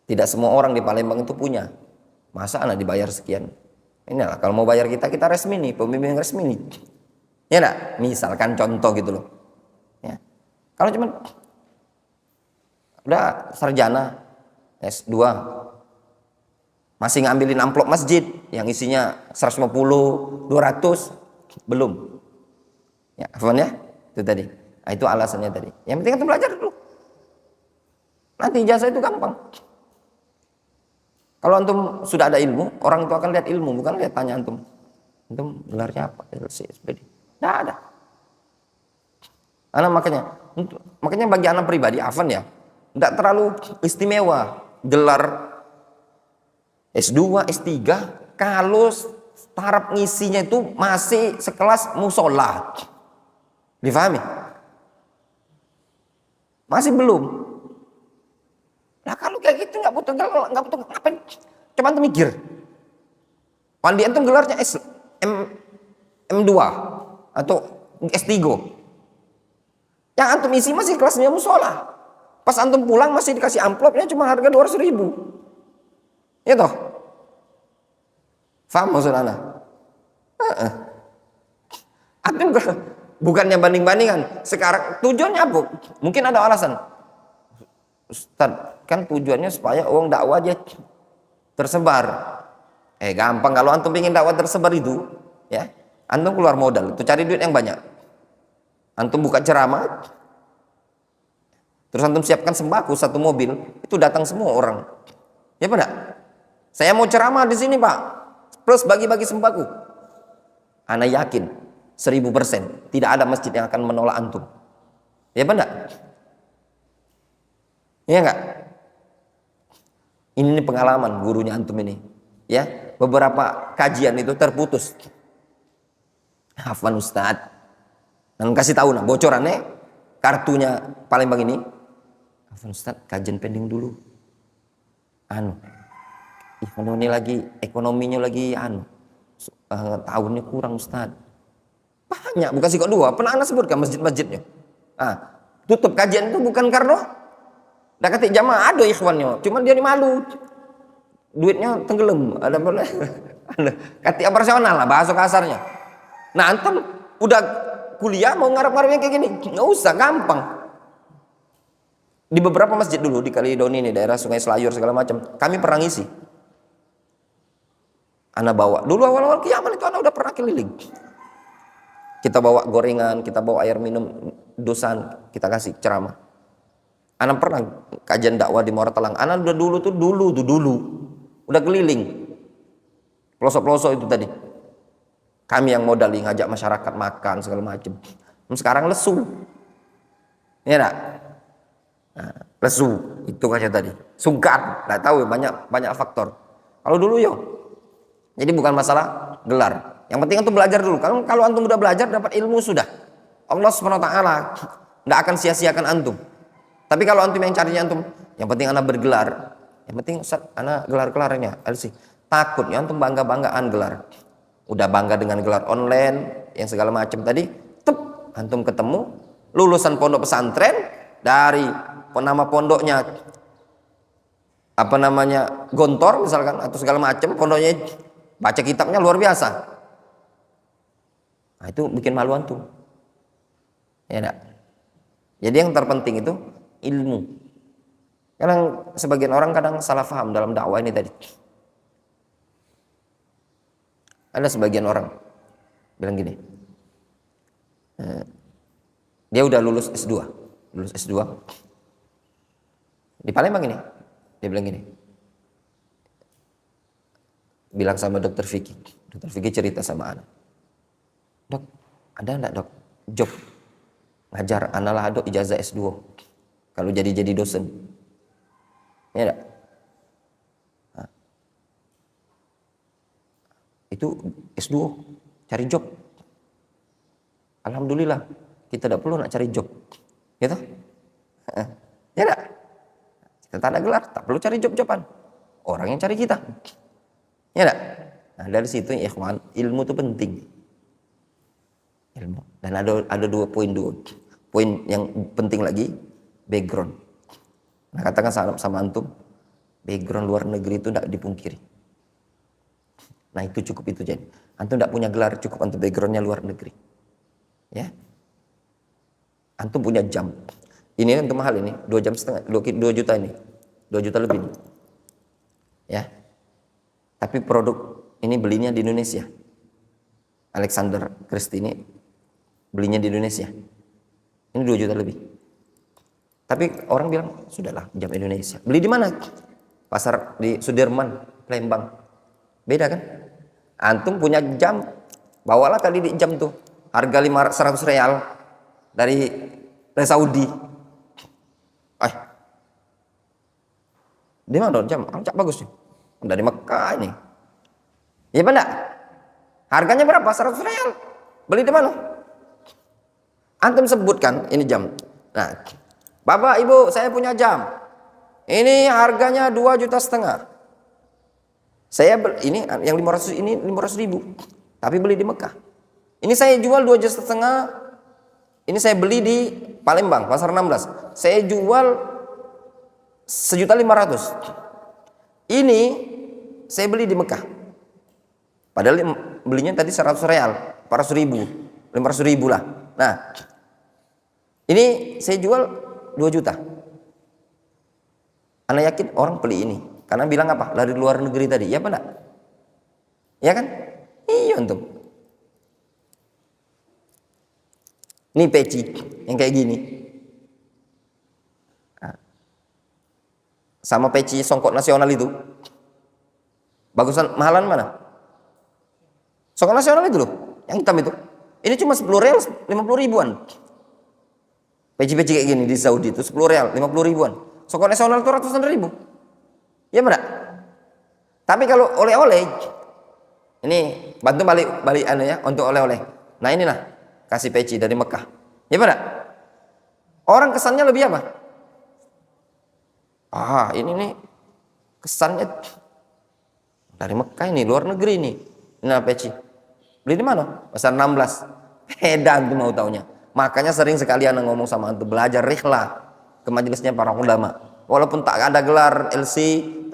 Speaker 1: Tidak semua orang di Palembang itu punya, masa anak dibayar sekian. Inilah kalau mau bayar kita resmi nih, pembimbing resmi nih, ya enggak? Misalkan contoh gitu loh, ya. Kalau cuman udah sarjana S2 masih ngambilin amplop masjid yang isinya 150, 200 belum. Ya, afwan ya. Itu tadi. Nah, itu alasannya tadi. Yang penting antum belajar dulu. Nanti ijazah itu gampang. Kalau antum sudah ada ilmu, orang itu akan lihat ilmu, bukan lihat tanya antum. Antum gelarnya apa? LC, SPD. Enggak ada. Makanya bagi anak pribadi, afwan ya, tidak terlalu istimewa gelar S2, S3 kalau taraf ngisinya itu masih sekelas musola. Difahami? Masih belum. Nah kalau kayak gitu nggak butuh ngapain? Coba antum mikir. Pandi antum gelarnya M2 atau S3. Yang antum isi masih kelasnya musola. Pas antum pulang masih dikasih amplopnya cuma harga 200.000. Ya toh? Faham maksud ana? Antum bukannya banding-bandingan. Sekarang tujuannya apa? Mungkin ada alasan. Ustaz, kan tujuannya supaya uang dakwah aja tersebar. Gampang kalau antum ingin dakwah tersebar itu, ya. Antum keluar modal, itu cari duit yang banyak. Antum buka ceramah, terus antum siapkan sembako 1 mobil, itu datang semua orang. Ya Pak? Saya mau ceramah di sini Pak, plus bagi-bagi sembako. Ana yakin 1000% tidak ada masjid yang akan menolak antum. Ya Pak? Iya enggak? Ini pengalaman gurunya antum ini. Ya, beberapa kajian itu terputus. Hafan Ustaz. Dan kasih tahu nah bocorannya kartunya Palembang ini. Ustaz, kajian pending dulu. Ekonomi lagi, ekonominya lagi tahunnya kurang Ustaz. Banyak, bukan sih kok 2. Pernah Anda sebutkan masjid-masjidnya. Tutup kajian itu bukan karena dah ketik jamaah ada ikhwannya, cuma dia malu. Duitnya tenggelam, ada boleh. Ketik operasional lah bahasa kasarnya. Nah, antum udah kuliah mau ngarep-ngarepnya kayak gini, nggak usah, gampang. Di beberapa masjid dulu di Kaledoni ini, daerah Sungai Selayur segala macam, kami pernah ngisi. Ana bawa dulu awal-awal Kiaman itu Ana udah pernah keliling. Kita bawa gorengan, kita bawa air minum dosan, kita kasih ceramah. Ana pernah kajian dakwah di Muara Telang. Ana udah dulu udah keliling pelosok-pelosok itu tadi. Kami yang modal ngajak masyarakat makan segala macam. Sekarang lesu. Ya enggak? Nah, lesu itu aja tadi. Sungkan, enggak tahu banyak faktor. Kalau dulu yo. Jadi bukan masalah gelar. Yang penting antum belajar dulu. Kalau antum udah belajar dapat ilmu sudah. Allah Subhanahu wa taala enggak akan sia-siakan antum. Tapi kalau antum yang carinya antum, yang penting anak bergelar. Yang penting Ustaz, anak gelar-gelarnya. LC. Takutnya antum bangga-banggaan gelar. Udah bangga dengan gelar online yang segala macam tadi, antum ketemu lulusan pondok pesantren dari nama pondoknya apa namanya Gontor misalkan atau segala macam, pondoknya baca kitabnya luar biasa. Nah, itu bikin malu antum. Ya enggak? Jadi yang terpenting itu ilmu. Kadang sebagian orang kadang salah paham dalam dakwah ini tadi. Ada sebagian orang bilang gini, dia udah lulus S2 di Palembang ini, dia bilang gini, bilang sama dokter Vicky cerita sama anak, dok ada enggak dok job ngajar anak lah dok ijazah S2 kalau jadi dosen, ya enggak? Itu S2 cari job. Alhamdulillah kita tidak perlu nak cari job, gitu ya enggak? Kita tak ada gelar, tak perlu cari job-joban, orang yang cari kita, ya enggak? Nah dari situ ya ikhwan, ilmu itu penting, ilmu. Dan ada dua poin yang penting lagi, background. Nah katakan sama antum, background luar negeri itu tidak dipungkiri. Nah itu cukup itu jadi. Antum tidak punya gelar cukup antum backgroundnya luar negeri. Ya. Antum punya jam. Ini antum mahal ini, 2,5 jam, 2 juta ini. 2 juta lebih nih. Ya. Tapi produk ini belinya di Indonesia. Alexander Christie ini belinya di Indonesia. Ini 2 juta lebih. Tapi orang bilang, sudahlah jam Indonesia. Beli di mana? Pasar di Sudirman, Palembang. Beda kan? Antum punya jam, bawalah kali di jam tuh. Harga 100 real dari Saudi. Di mana jam? Cak bagus nih. Dari Mekah ini. Iya benar? Harganya berapa? 100 real. Beli di mana? Antum sebutkan ini jam. Nah, Bapak Ibu, saya punya jam. Ini harganya 2,5 juta. Saya ini yang 500 ini 500 ribu. Tapi beli di Mekah. Ini saya jual 2,5 juta. Ini saya beli di Palembang, Pasar 16. Saya jual 1,5 juta. Ini saya beli di Mekah. Padahal belinya tadi 100 real, 400 ribu, 500 ribu lah. Nah, ini saya jual 2 juta. Anda yakin orang beli ini? Karena bilang apa? Dari luar negeri tadi, ya benar? Ya kan? Iya untuk. Ini peci yang kayak gini. Sama peci songkok nasional itu. Bagusan mahalan mana? Songkok nasional itu loh, yang hitam itu. Ini cuma 10 real, 50 ribuan. Peci-peci kayak gini di Saudi itu 10 real, 50 ribuan. Songkok nasional itu ratusan ribu. Ya benar? Tapi kalau oleh-oleh, ini bantu balik ya untuk oleh-oleh. Nah inilah kasih peci dari Mekah. Ya benar? Orang kesannya lebih apa? Ini nih kesannya dari Mekah ini, luar negeri ini. Nah peci. Beli di mana? Pasar 16. Beda antum mau taunya. Makanya sering sekali anak ngomong sama antum, belajar rihlah ke majelisnya para ulama. Walaupun tak ada gelar LC,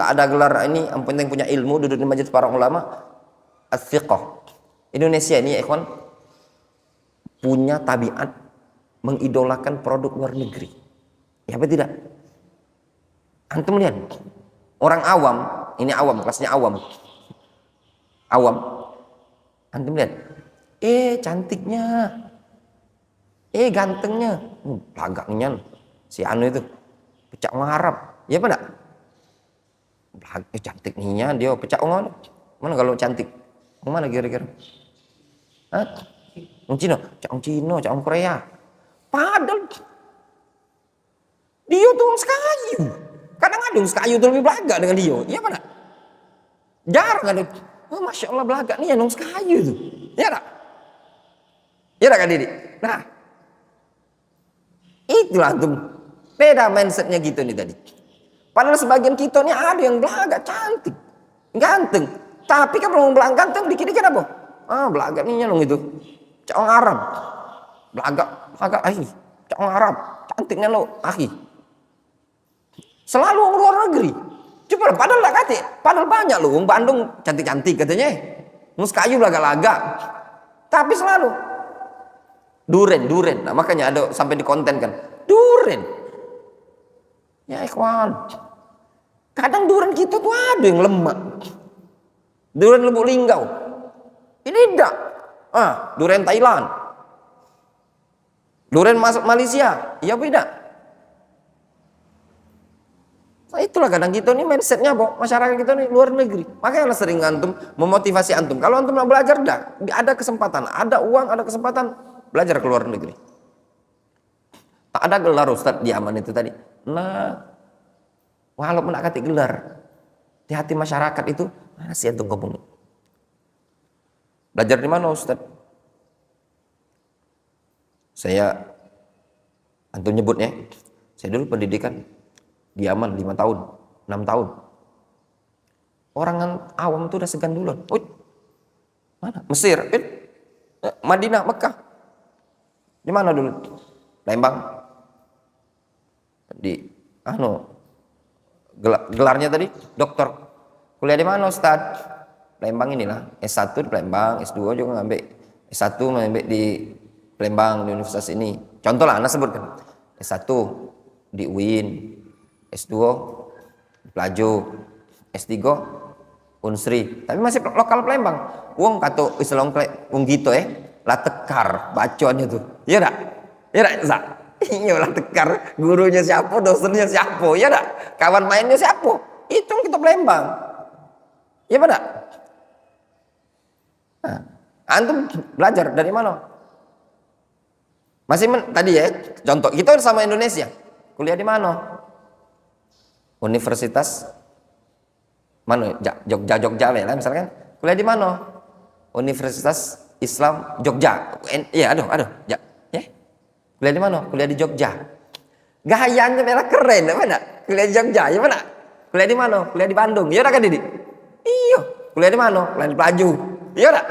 Speaker 1: tak ada gelar ini, yang penting punya ilmu, duduk di majelis para ulama. As-siqah. Indonesia ini ya ikhwan punya tabiat mengidolakan produk luar negeri. Ya apa tidak? Antum lihat orang awam, ini awam, kelasnya awam. Antum lihat, cantiknya, gantengnya, lagaknya si anu itu, pecak orang Arab, ya apa enggak? Cantiknya dia pecak orang mana kalau cantik, mana kira-kira? Hah? Orang Cina, cak orang Korea. Padahal dia tuh orang Sekayu. Kadang ada orang Sekayu tuh lebih belaga dengan dia. Iya mana? Jarang ada. Oh, Masya Allah belaga nih orang Sekayu tuh. Iya tak? Iya tak Kak Didi? Nah, itulah tuh. Beda mindsetnya gitu nih tadi. Padahal sebagian kita nih ada yang belaga cantik, ganteng. Tapi kan belum belang ganteng dikit-dikit apa? Belaga nih nyalung itu. Cak orang Arab. Belaga, ahi. Cak orang Arab. Cantiknya lo, ahi. Selalu orang luar negeri. Coba padahal lah kati. Padahal banyak loh. Bandung cantik-cantik katanya. Muskayu belaga-laga. Tapi selalu. Duren. Nah, makanya ada sampai di konten kan. Duren. Ya ikhwan. Kadang duren kita tuh ada yang lemah. Duren Lubuk Linggau. Ini tidak. Duren Thailand. Duren masuk Malaysia. Iya beda. Nah itulah kadang kita nih mindsetnya masyarakat kita nih luar negeri. Makanya sering antum memotivasi antum. Kalau antum mau belajar ada kesempatan, ada uang, ada kesempatan belajar ke luar negeri. Tak ada gelar Ustadz di Aman itu tadi. Nah, walaupun nak kata gelar, di hati masyarakat itu masih antum ngomong. Belajar di mana Ustadz? Antum nyebutnya, saya dulu pendidikan di Yaman 5 tahun, 6 tahun. Orang awam tuh udah segan duluan. Mana? Mesir, Madinah, Mekah. Di mana dulu? Lembang. Di gelarnya tadi dokter. Kuliah di mana Ustaz? Lembang inilah. S1 di Lembang, S2 juga ngambil. S1 ngambil di Lembang di universitas ini. Contoh lah, anak sebutkan. S1 di UIN, S2 di Plajo, S3 Unsri. Tapi masih lokal Palembang. Wong kata Islam wong gitu lah tekar bacoannya tuh. Iya enggak? Iya enggak, Zak? Iya lah tekar. Gurunya siapa, dosennya siapa? Iya enggak? Kawan mainnya siapa? Itu kita Palembang. Iya enggak? Nah, antum belajar dari mana? Masih tadi ya, contoh kita sama Indonesia. Kuliah di mana? Universitas mana? Jogja lah misalkan. Kuliah di mana? Universitas Islam Jogja. Iya, aduh. Ya. Kuliah di mana? Kuliah di Jogja. Gayanya merah keren, mana? Kuliah di Jogja, ya mana? Kuliah di mana? Kuliah di Bandung. Iya kan Didi? Iya. Kuliah di mana? Kuliah di Pelaju. Iya enggak?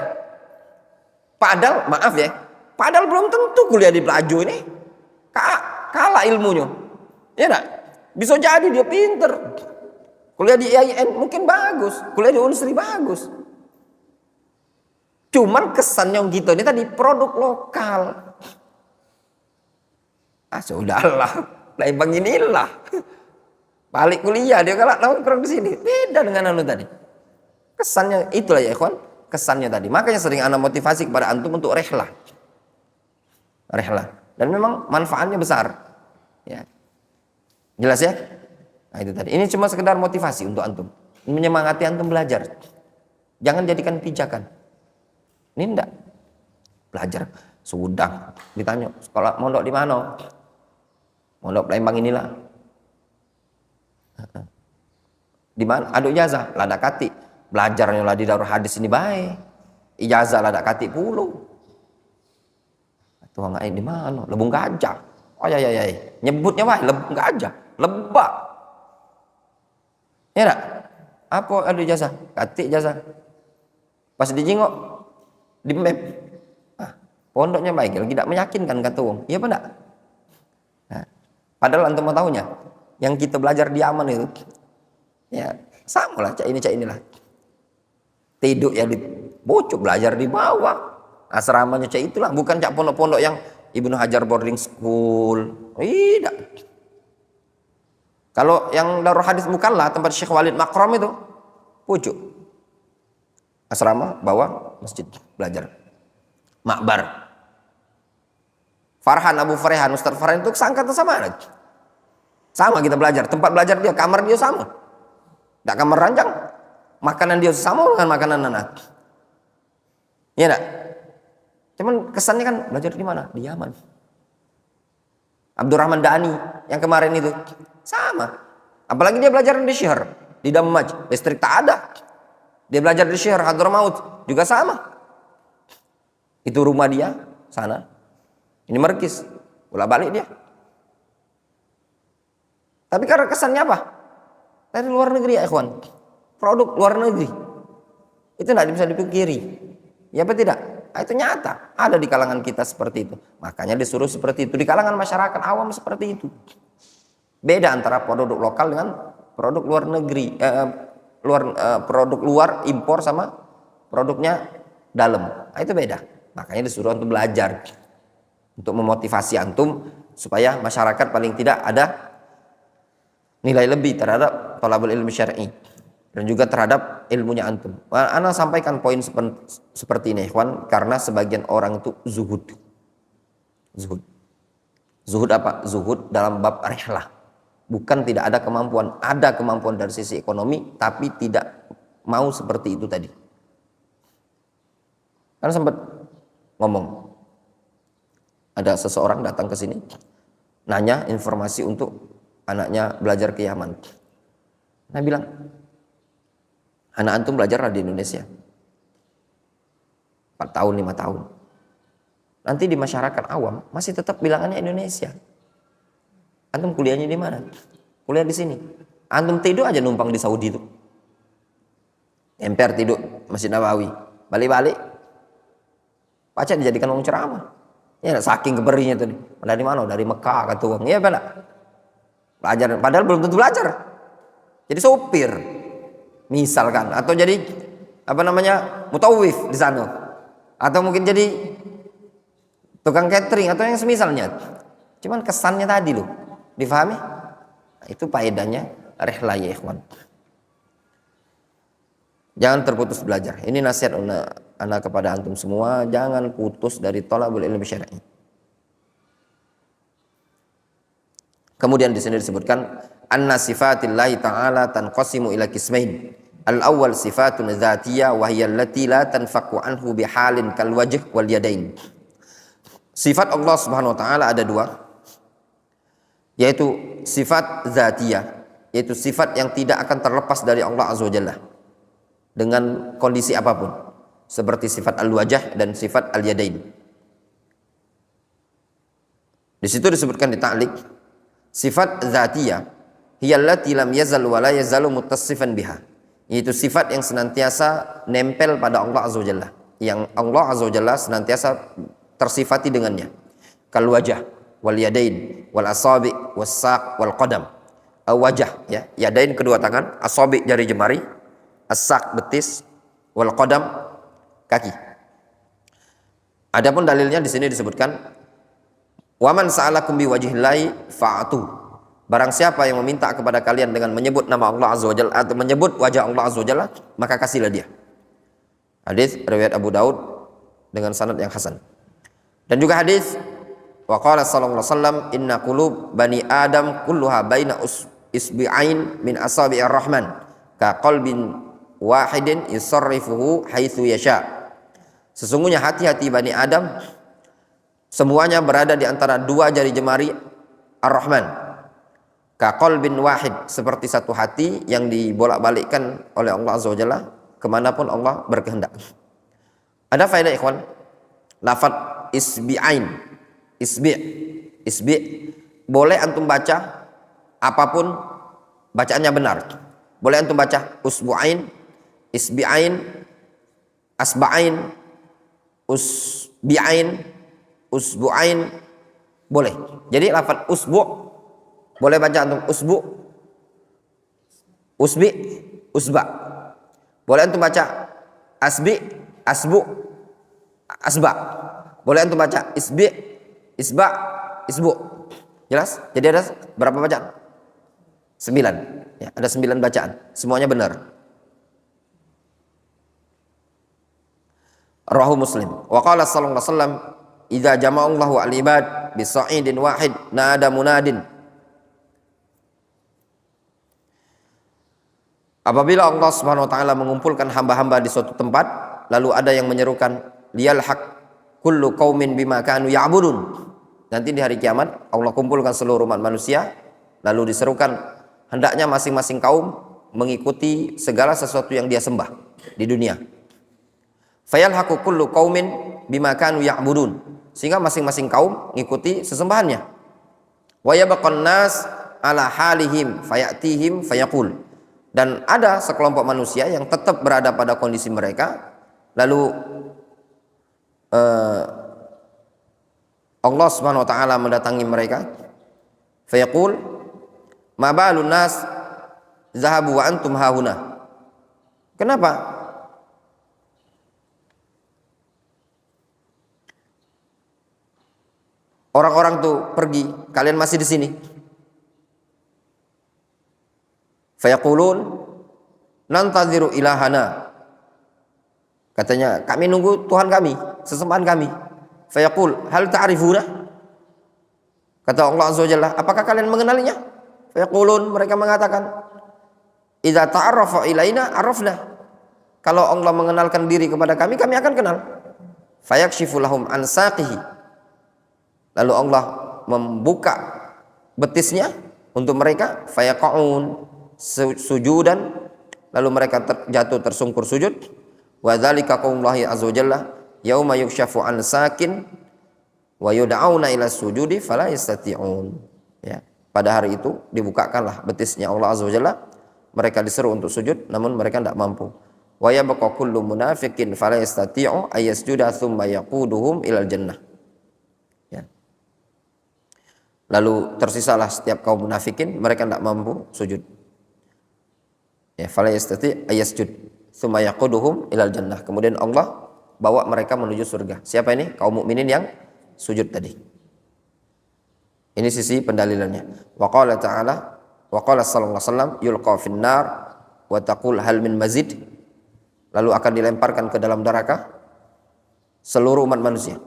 Speaker 1: Padahal maaf ya. Padahal belum tentu kuliah di Pelaju ini kalah ilmunya. Iya enggak? Bisa jadi dia pinter. Kuliah di IAIN mungkin bagus. Kuliah di Unsri bagus. Cuman kesannya gitu ini tadi produk lokal. Sudahlah. Lembang inilah. Balik kuliah dia kalau nongkrong di sini. Beda dengan anu tadi. Kesannya itulah ya ikhwan. Kesannya tadi. Makanya sering ana motivasi kepada antum untuk rehlah. Dan memang manfaatnya besar. Ya. Jelas ya? Nah itu tadi. Ini cuma sekedar motivasi untuk antum. Menyemangati antum belajar. Jangan jadikan pijakan. Ini enggak. Belajar. Sudah. Ditanya, sekolah mondok di mana? Mondok Palembang inilah. Di mana? Ada ijazah. Lada kati. Belajarnya lah di Darul Hadis ini baik. Ijazah lada kati puluh. Tuang air di mana? Lebung Gajah. Oh ya. Nyebutnya wah Lebung Gajah. Lebak. Ya enggak? Apa ada ijazah? Kati ijazah. Pas dijengok di map. Pondoknya baik, lagi tidak meyakinkan kata wong. Iya apa enggak? Nah, padahal antum mau tahunya, yang kita belajar di Aman itu ya sama lah, cak inilah. Tidur ya di bocok, belajar di bawah. Asramanya cak itulah, bukan cak pondok-pondok yang Ibnu Hajar boarding school. Tidak. Kalau yang Darul Hadis Mukallah tempat Syekh Walid Makram itu pucuk. Asrama bawah masjid belajar. Makbar. Farhan Abu Farhan Ustaz Farhan itu seangkatan sama lagi. Sama kita belajar, tempat belajar dia, kamar dia sama. Tidak kamar ranjang. Makanan dia sama dengan makanan anak. Iya enggak? Cuman kesannya kan belajar di mana? Di Yaman. Abdurrahman Dani yang kemarin itu sama. Apalagi dia belajar di Syihr, di Damaj, listrik tak ada. Dia belajar di Syihr Hadramaut juga sama. Itu rumah dia sana. Ini Merkis, bolak-balik dia. Tapi karena kesannya apa? Dari luar negeri ya ikhwan. Produk luar negeri. Itu tidak bisa dipikiri. Ya apa tidak? Nah, itu nyata. Ada di kalangan kita seperti itu. Makanya disuruh seperti itu. Di kalangan masyarakat awam seperti itu. Beda antara produk lokal dengan produk luar negeri. Produk luar impor sama produknya dalam. Nah, itu beda. Makanya disuruh untuk belajar. Untuk memotivasi antum supaya masyarakat paling tidak ada nilai lebih terhadap thalabul ilmi syar'i dan juga terhadap ilmunya antum. Ana sampaikan poin seperti ini ikhwan karena sebagian orang itu zuhud. Zuhud apa? Zuhud dalam bab rihlah. Bukan tidak ada kemampuan, ada kemampuan dari sisi ekonomi tapi tidak mau seperti itu tadi. Karena sempat ngomong ada seseorang datang ke sini nanya informasi untuk anaknya belajar ke Yaman. Nah bilang, anak antum belajar di Indonesia 4 tahun, 5 tahun. Nanti di masyarakat awam masih tetap bilangannya Indonesia. Antum kuliahnya di mana? Kuliah di sini. Antum tidur aja numpang di Saudi itu. MPR tidur Masjid Nabawi. Balik-balik pacar dijadikan orang ceramah. Ya saking keberinya tuh. Dari mana? Dari Mekah kata uang. Iya benar. Belajar, padahal belum tentu belajar. Jadi sopir misalkan, atau jadi mutawif di sana, atau mungkin jadi tukang catering atau yang semisalnya. Cuman kesannya tadi loh, difahami? Nah, itu faedahnya rihlah ya ikhwan. Jangan terputus belajar. Ini nasihat anak kepada antum semua, jangan putus dari thalabul ilmi syar'i. Kemudian di sini disebutkan anna sifatillahi ta'ala tanqasimu ila qismain. Al-awwal sifatun dzatiyah wa hiya allati la tanfaku anhu bihalin kal wajh wal yadain. Sifat Allah Subhanahu wa taala ada dua, yaitu sifat dzatiyah, yaitu sifat yang tidak akan terlepas dari Allah Azza wa Jalla dengan kondisi apapun, seperti sifat al-wajh dan sifat al-yadain. Di situ disebutkan di ta'liq sifat dzatiyah hiyallati lam yazal wa la yazalu muttasifan biha, yaitu sifat yang senantiasa nempel pada Allah Azza wa Jalla, yang Allah Azza wa Jalla senantiasa tersifati dengannya. Kal wajah wal yadain wal asabi was saq wal qadam. Wajah ya, yadain kedua tangan, asabi jari jemari, as-saq betis, wal qadam kaki. Adapun dalilnya di sini disebutkan waman sa'alakum biwajhillahi fa'atu. Barang siapa yang meminta kepada kalian dengan menyebut nama Allah Azza wa Jalla atau menyebut wajah Allah Azza wa Jalla, maka kasihlah dia. Hadis riwayat Abu Daud dengan sanad yang hasan. Dan juga hadis wa qala sallallahu alaihi wasallam inna qulub bani adam kulluha baina isbi'ain min asabi'ir rahman ka qalbin wahidin yusarrifuhu haitsu yasha. Sesungguhnya hati-hati Bani Adam semuanya berada di antara dua jari jemari Ar-Rahman. Ka qalbin wahid, seperti satu hati yang dibolak-balikkan oleh Allah Azza wa Jalla kemanapun Allah berkehendak. Ada faedah ikhwan, lafaz isbi'ain, isbi' boleh antum baca apapun bacaannya benar. Boleh antum baca usbu'ain, isbi'ain, asba'ain, usbi'ain, usbu'ain, boleh. Jadi lafaz usbu' boleh baca antum usbu', usbi', usba'. Boleh antum baca asbi', asbu', asba'. Boleh antum baca isbi', isba', isbu'. Jelas? Jadi ada berapa bacaan? 9. Ya, ada 9 bacaan. Semuanya benar. Rawahu Muslim. Wa qala sallallahu alaihi wasallam idza jama'allahu al-ibad bi sa'idin wahid nada munadin. Apabila Allah Subhanahu wa taala mengumpulkan hamba-hamba di suatu tempat, lalu ada yang menyerukan liyal haq kullu qaumin bima kanu ya'budun. Nanti di hari kiamat Allah kumpulkan seluruh umat manusia, lalu diserukan hendaknya masing-masing kaum mengikuti segala sesuatu yang dia sembah di dunia. Fayalhaqu kullu qaumin bima kanu ya'budun, sehingga masing-masing kaum mengikuti sesembahannya. Wa yabqan nas ala halihim fayatihim fayaqul, dan ada sekelompok manusia yang tetap berada pada kondisi mereka, lalu Allah Subhanahu wa taala mendatangi mereka, fayaqul ma balun nas zahabu wa antum hahuna. Kenapa orang-orang tuh pergi, kalian masih di sini? Fayaqulun nantaziru ilahana, katanya kami nunggu Tuhan kami, sesembahan kami. Fayaqul hal ta'rifuna, kata Allah Azza wa Jalla, apakah kalian mengenalinya? Fayaqulun, mereka mengatakan, idza ta'arrafa ilaina arafna, kalau Allah mengenalkan diri kepada kami, kami akan kenal. Fayakshifu lahum an saqihi, lalu Allah membuka betisnya untuk mereka, fayaqaun sujudan, lalu mereka jatuh tersungkur sujud. Wa dzalika qaulullahi azza wa jalla yauma yukshafu an sakin wa yud'auna ila sujudi fala yastati'un. Ya, pada hari itu dibukakanlah betisnya Allah azza wa jalla, mereka diseru untuk sujud namun mereka tidak mampu. Wa yabqa kullu munafiqin fala yastati'u ay yasjuda thumma yaquduhum ilal jannah. Ya. Lalu tersisalah setiap kaum munafikin, mereka tidak mampu sujud. Ya, fala yastati' ay yasjud thumma yaquduhum ilal jannah. Kemudian Allah bawa mereka menuju surga. Siapa ini? Kaum mukminin yang sujud tadi. Ini sisi pendalilannya. Wa qala ta'ala, wa qala sallallahu alaihi wasallam yulqa fin nar wa taqul hal min mazid. Lalu akan dilemparkan ke dalam neraka seluruh umat manusia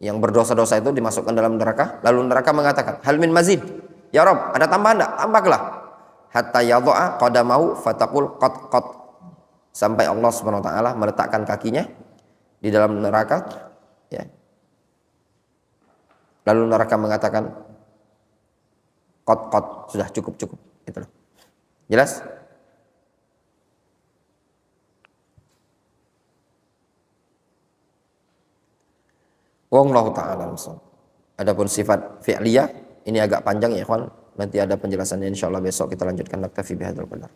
Speaker 1: yang berdosa-dosa itu dimasukkan dalam neraka, lalu neraka mengatakan hal min mazid, ya Rabb, ada tambahan enggak? Tambahlah. Hatta yadha'a qadamahu fataqul qat, sampai Allah Subhanahu wa taala meletakkan kakinya di dalam neraka, ya. Lalu neraka mengatakan qat, sudah cukup, gitu loh. Jelas? Wallahu ta'ala. Adapun sifat fi'liyah ini agak panjang ya ikhwan, nanti ada penjelasannya insyaallah besok kita lanjutkan. Naktafi bihadzal qadar.